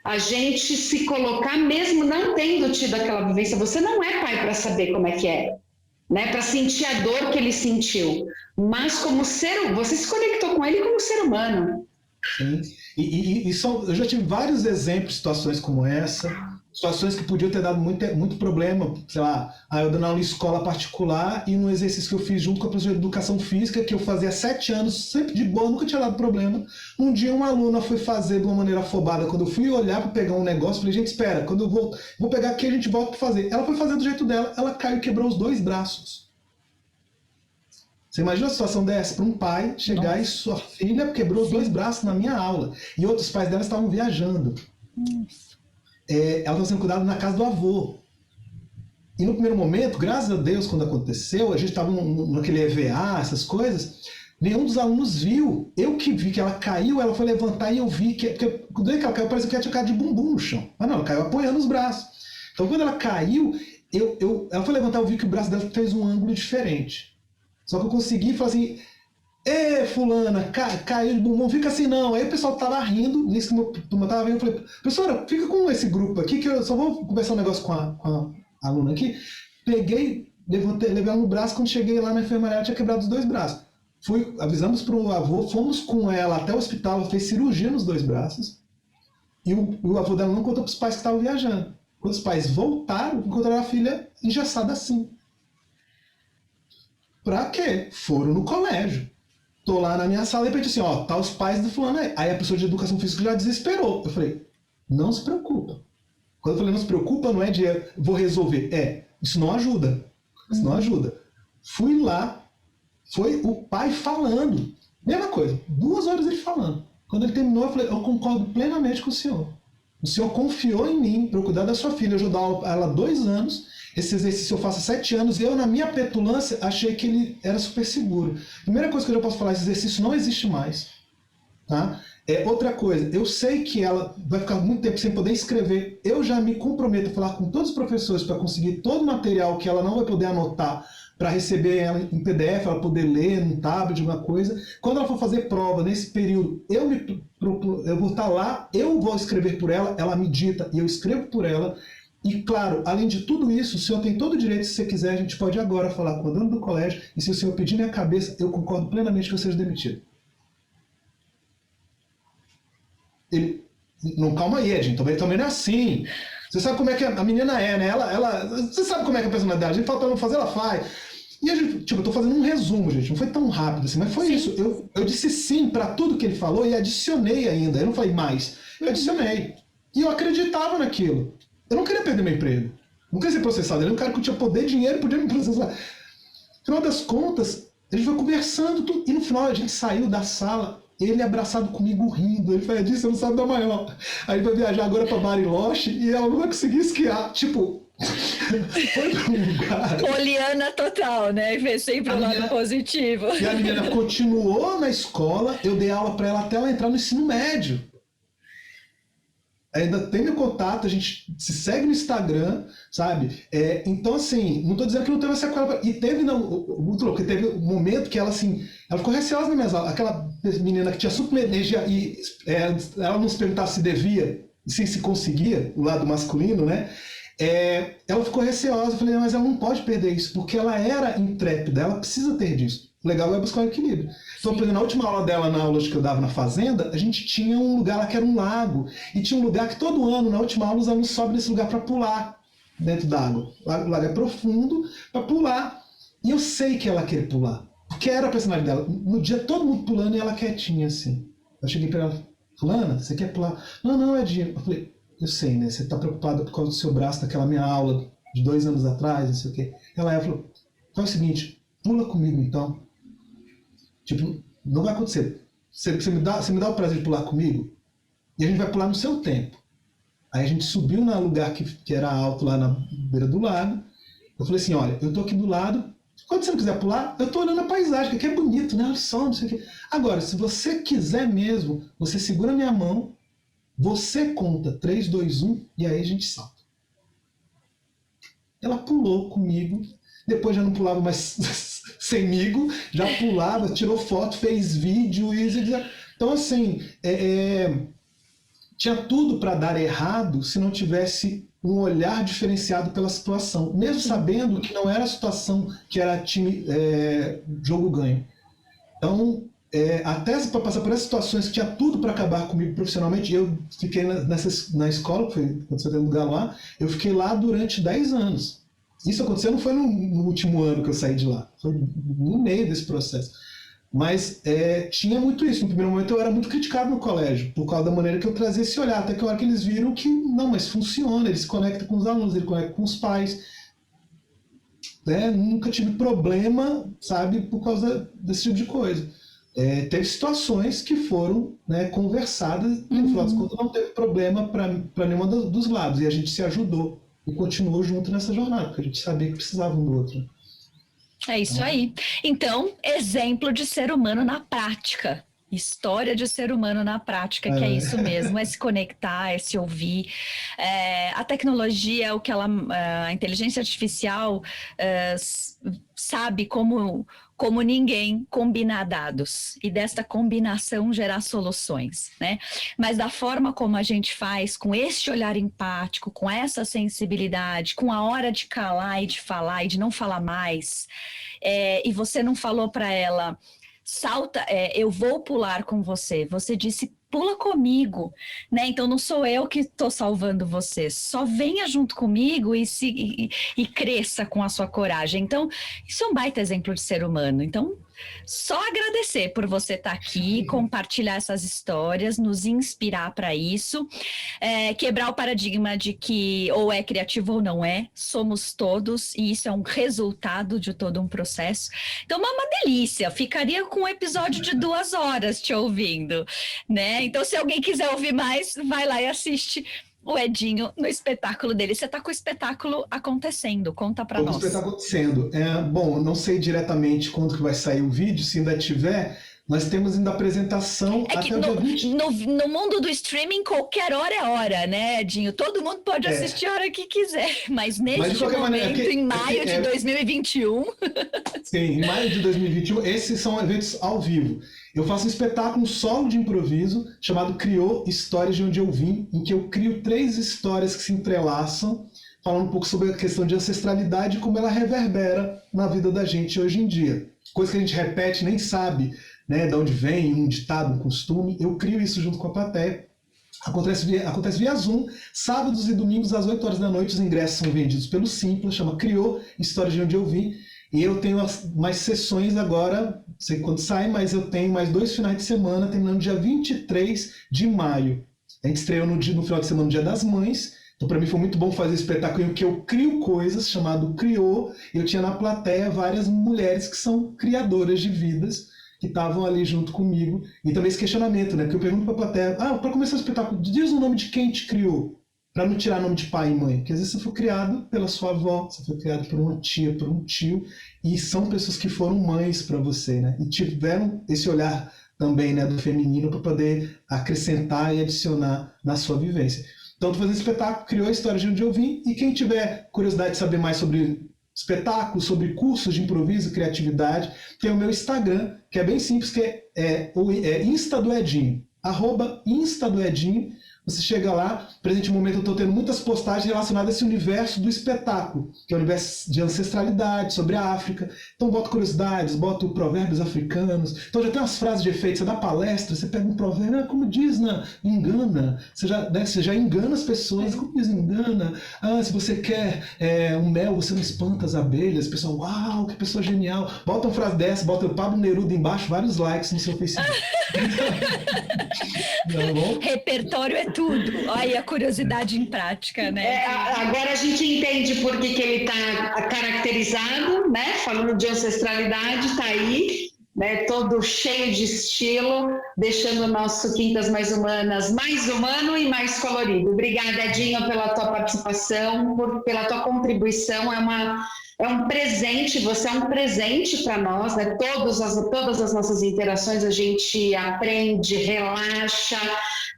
a gente se colocar, mesmo não tendo tido aquela vivência. Você não é pai para saber como é que é, né? Para sentir a dor que ele sentiu. Mas como você se conectou com ele como ser humano. Sim. Eu já tive vários exemplos de situações como essa, situações que podiam ter dado muito problema, sei lá, eu dando aula em escola particular e no exercício que eu fiz junto com a professora de educação física, que eu fazia 7 anos, sempre de boa, nunca tinha dado problema. Um dia uma aluna foi fazer de uma maneira afobada, quando eu fui olhar para pegar um negócio, eu falei, gente, espera, quando eu vou pegar aqui a gente volta para fazer. Ela foi fazer do jeito dela, ela caiu e quebrou os 2 braços. Você imagina a situação dessa para um pai chegar e sua filha quebrou os 2 braços na minha aula. E outros pais dela estavam viajando. Ela estava sendo cuidada na casa do avô. E no primeiro momento, graças a Deus, quando aconteceu, a gente estava naquele EVA, essas coisas, nenhum dos alunos viu. Eu que vi que ela caiu, ela foi levantar e eu vi que quando ela caiu, parecia que ela tinha caído de bumbum no chão. Mas não, ela caiu apoiando os braços. Então quando ela caiu, ela foi levantar, eu vi que o braço dela fez um ângulo diferente. Só que eu consegui falar assim, fulana, caiu de bumbum, fica assim não. Aí o pessoal tava rindo, nisso que eu tava vendo, eu falei, professora, fica com esse grupo aqui, que eu só vou conversar um negócio com a aluna aqui. Peguei, levei ela no braço, quando cheguei lá na enfermaria, ela tinha quebrado os 2 braços. Avisamos para o avô, fomos com ela até o hospital, ela fez cirurgia nos 2 braços, e o avô dela não contou para os pais que estavam viajando. Quando os pais voltaram, encontraram a filha engessada assim. Pra quê? Foram no colégio. Tô lá na minha sala e repeti assim, ó, tá os pais do fulano aí. Aí a pessoa de educação física já desesperou. Eu falei, não se preocupa. Quando eu falei não se preocupa, não é de vou resolver. Isso não ajuda. Isso não ajuda. Fui lá, foi o pai falando. Mesma coisa, 2 horas ele falando. Quando ele terminou, eu falei, eu concordo plenamente com o senhor. O senhor confiou em mim para eu cuidar da sua filha, ajudar ela 2 anos. Esse exercício eu faço há 7 anos e eu, na minha petulância, achei que ele era super seguro. Primeira coisa que eu já posso falar, esse exercício não existe mais. Tá? Outra coisa, eu sei que ela vai ficar muito tempo sem poder escrever. Eu já me comprometo a falar com todos os professores para conseguir todo o material que ela não vai poder anotar, para receber ela em PDF, ela poder ler no tablet, alguma coisa. Quando ela for fazer prova, nesse período, eu vou estar lá, eu vou escrever por ela, ela me dita e eu escrevo por ela. E, claro, além de tudo isso, o senhor tem todo o direito, se você quiser, a gente pode agora falar com o dono do colégio, e se o senhor pedir minha cabeça, eu concordo plenamente que eu seja demitido. Ele, não, calma aí, Edinho, também não é assim. Você sabe como é que a menina é, né? Você sabe como é que é a personalidade, a gente fala pra não fazer, ela faz. E a gente, eu tô fazendo um resumo, gente, não foi tão rápido assim, mas foi sim. Isso. Eu disse sim para tudo que ele falou e adicionei ainda, eu não falei mais, eu adicionei. E eu acreditava naquilo. Eu não queria perder meu emprego. Não queria ser processado. Ele era um cara que tinha poder, dinheiro, podia me processar. No final das contas, a gente foi conversando tudo. E no final a gente saiu da sala, ele abraçado comigo rindo. Ele falou, Edinho, você não sabe da maior. Aí vai viajar agora para Bariloche e ela não vai conseguir esquiar. Tipo, foi pra um lugar. Poliana total, né? E fez sempre o lado positivo. E a menina continuou na escola, eu dei aula para ela até ela entrar no ensino médio. Ainda tem meu contato, a gente se segue no Instagram, sabe? Então, assim, não tô dizendo que não teve essa sequela. E teve, não, muito louco, porque teve um momento que ela, assim, ela ficou receosa nas minhas aulas. Aquela menina que tinha suplencia e ela não se perguntava se devia, se conseguia, o lado masculino, né? Ela ficou receosa, eu falei, mas ela não pode perder isso, porque ela era intrépida, ela precisa ter disso. O legal é buscar um equilíbrio. Então, por exemplo, na última aula dela, na aula que eu dava na fazenda, a gente tinha um lugar lá que era um lago. E tinha um lugar que todo ano, na última aula, os alunos sobem nesse lugar para pular dentro d'água. O lago é profundo, para pular. E eu sei que ela quer pular, porque era a personalidade dela. No dia, todo mundo pulando e ela quietinha, assim. Eu cheguei para ela, fulana, você quer pular? Não, Edinho. Eu falei, eu sei, né? Você está preocupada por causa do seu braço, daquela minha aula de 2 anos atrás, não sei o quê. Ela falou, faz o seguinte, pula comigo então. Tipo, não vai acontecer. Você me dá o prazer de pular comigo? E a gente vai pular no seu tempo. Aí a gente subiu no lugar que era alto, lá na beira do lago. Eu falei assim, olha, eu tô aqui do lado. Quando você não quiser pular, eu tô olhando a paisagem, que aqui é bonito, né? Olha só, não sei o quê. Agora, se você quiser mesmo, você segura minha mão, você conta 3, 2, 1, e aí a gente salta. Ela pulou comigo. Depois já não pulava mais semigo, já pulava, tirou foto, fez vídeo. Então, assim, tinha tudo para dar errado se não tivesse um olhar diferenciado pela situação, mesmo sabendo que não era a situação que era time jogo ganho. Então, até para passar por essas situações que tinha tudo para acabar comigo profissionalmente, eu fiquei na escola, foi quando você tem lugar lá, eu fiquei lá durante 10 anos. Isso aconteceu não foi no último ano que eu saí de lá, foi no meio desse processo. Mas tinha muito isso. No primeiro momento eu era muito criticado no colégio, por causa da maneira que eu trazia esse olhar, até que a hora que eles viram que, não, mas funciona, ele se conecta com os alunos, ele conecta com os pais. Nunca tive problema, sabe, por causa desse tipo de coisa. Teve situações que foram conversadas, e no final das contas não teve problema para nenhum dos lados, e a gente se ajudou e continuou junto nessa jornada, porque a gente sabia que precisava um do outro. É isso aí. Então, exemplo de ser humano na prática. História de ser humano na prática, que é isso mesmo, é se conectar, é se ouvir. A tecnologia, a inteligência artificial sabe como como ninguém, combinar dados e desta combinação gerar soluções, né? Mas da forma como a gente faz, com esse olhar empático, com essa sensibilidade, com a hora de calar e de falar e de não falar mais, e você não falou para ela, salta, eu vou pular com você. Você disse, pula comigo, né? Então não sou eu que estou salvando você, só venha junto comigo e cresça com a sua coragem. Então, isso é um baita exemplo de ser humano. Então, só agradecer por você estar aqui, compartilhar essas histórias, nos inspirar para isso, quebrar o paradigma de que ou é criativo ou não é, somos todos, e isso é um resultado de todo um processo. Então, é uma delícia, ficaria com um episódio de 2 horas te ouvindo, né? Então, se alguém quiser ouvir mais, vai lá e assiste o Edinho no espetáculo dele. Você está com o espetáculo acontecendo, conta para nós. O espetáculo acontecendo. Bom, não sei diretamente quando que vai sair o vídeo, se ainda tiver, nós temos ainda a apresentação até o dia 20. No mundo do streaming, qualquer hora é hora, né, Edinho? Todo mundo pode assistir a hora que quiser, mas neste momento, em maio de 2021... Sim, em maio de 2021, esses são eventos ao vivo. Eu faço um espetáculo, um solo de improviso, chamado Criou Histórias de Onde Eu Vim, em que eu crio 3 histórias que se entrelaçam, falando um pouco sobre a questão de ancestralidade e como ela reverbera na vida da gente hoje em dia. Coisa que a gente repete, nem sabe, né, de onde vem, um ditado, um costume. Eu crio isso junto com a plateia. Acontece via Zoom, sábados e domingos às 8 horas da noite. Os ingressos são vendidos pelo Simpla, chama Criou Histórias de Onde Eu Vim. E eu tenho mais sessões agora, não sei quando sai, mas eu tenho mais 2 finais de semana, terminando dia 23 de maio. A gente estreou no final de semana, no Dia das Mães. Então, para mim, foi muito bom fazer espetáculo em que eu crio coisas, chamado Criou. Eu tinha na plateia várias mulheres que são criadoras de vidas, que estavam ali junto comigo. E também esse questionamento, né? Porque eu pergunto para a plateia, para começar o espetáculo, diz o nome de quem te criou. Para não tirar nome de pai e mãe, porque às vezes você foi criado pela sua avó, você foi criado por uma tia, por um tio, e são pessoas que foram mães para você, né? E tiveram esse olhar também, né, do feminino para poder acrescentar e adicionar na sua vivência. Então, estou fazendo espetáculo, Criou a História de Onde Eu Vim, e quem tiver curiosidade de saber mais sobre espetáculos, sobre cursos de improviso e criatividade, tem o meu Instagram, que é bem simples, que é Insta do Edinho, @Insta do Edinho. Você chega lá, presente momento eu estou tendo muitas postagens relacionadas a esse universo do espetáculo, que é o universo de ancestralidade, sobre a África. Então boto curiosidades, boto provérbios africanos. Então já tem umas frases de efeito, você dá palestra, você pega um provérbio, como diz na engana, você já engana as pessoas, como diz engana? Se você quer um mel, você não espanta as abelhas. O pessoal, uau, que pessoa genial. Bota uma frase dessa, bota o Pablo Neruda embaixo, vários likes no seu Facebook. Tá bom? Repertório é tudo. Olha a curiosidade em prática, né? Agora a gente entende por que ele está caracterizado, né? Falando de ancestralidade, está aí, né? Todo cheio de estilo, deixando o nosso Quintas Mais Humanas mais humano e mais colorido. Obrigada, Edinho, pela tua participação, pela tua contribuição. É um presente, você é um presente para nós, né? Todas as nossas interações a gente aprende, relaxa,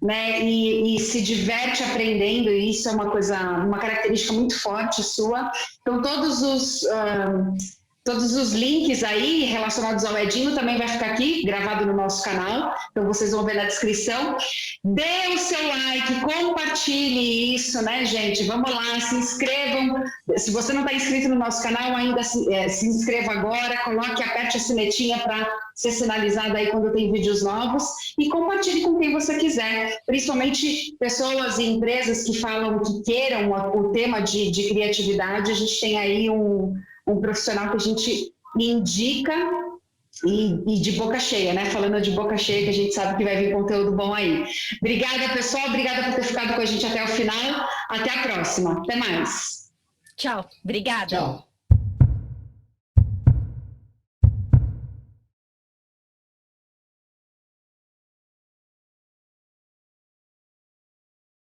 né? E se diverte aprendendo, e isso é uma característica muito forte sua. Então, todos os links aí relacionados ao Edinho também vai ficar aqui, gravado no nosso canal, então vocês vão ver na descrição. Dê o seu like, compartilhe isso, né, gente? Vamos lá, se inscrevam. Se você não está inscrito no nosso canal, ainda se inscreva agora, aperte a sinetinha para ser sinalizado aí quando tem vídeos novos, e compartilhe com quem você quiser, principalmente pessoas e empresas que queiram o tema de criatividade. A gente tem aí um profissional que a gente indica e de boca cheia, né? Falando de boca cheia, que a gente sabe que vai vir conteúdo bom aí. Obrigada, pessoal. Obrigada por ter ficado com a gente até o final. Até a próxima. Até mais. Tchau. Obrigada. Tchau.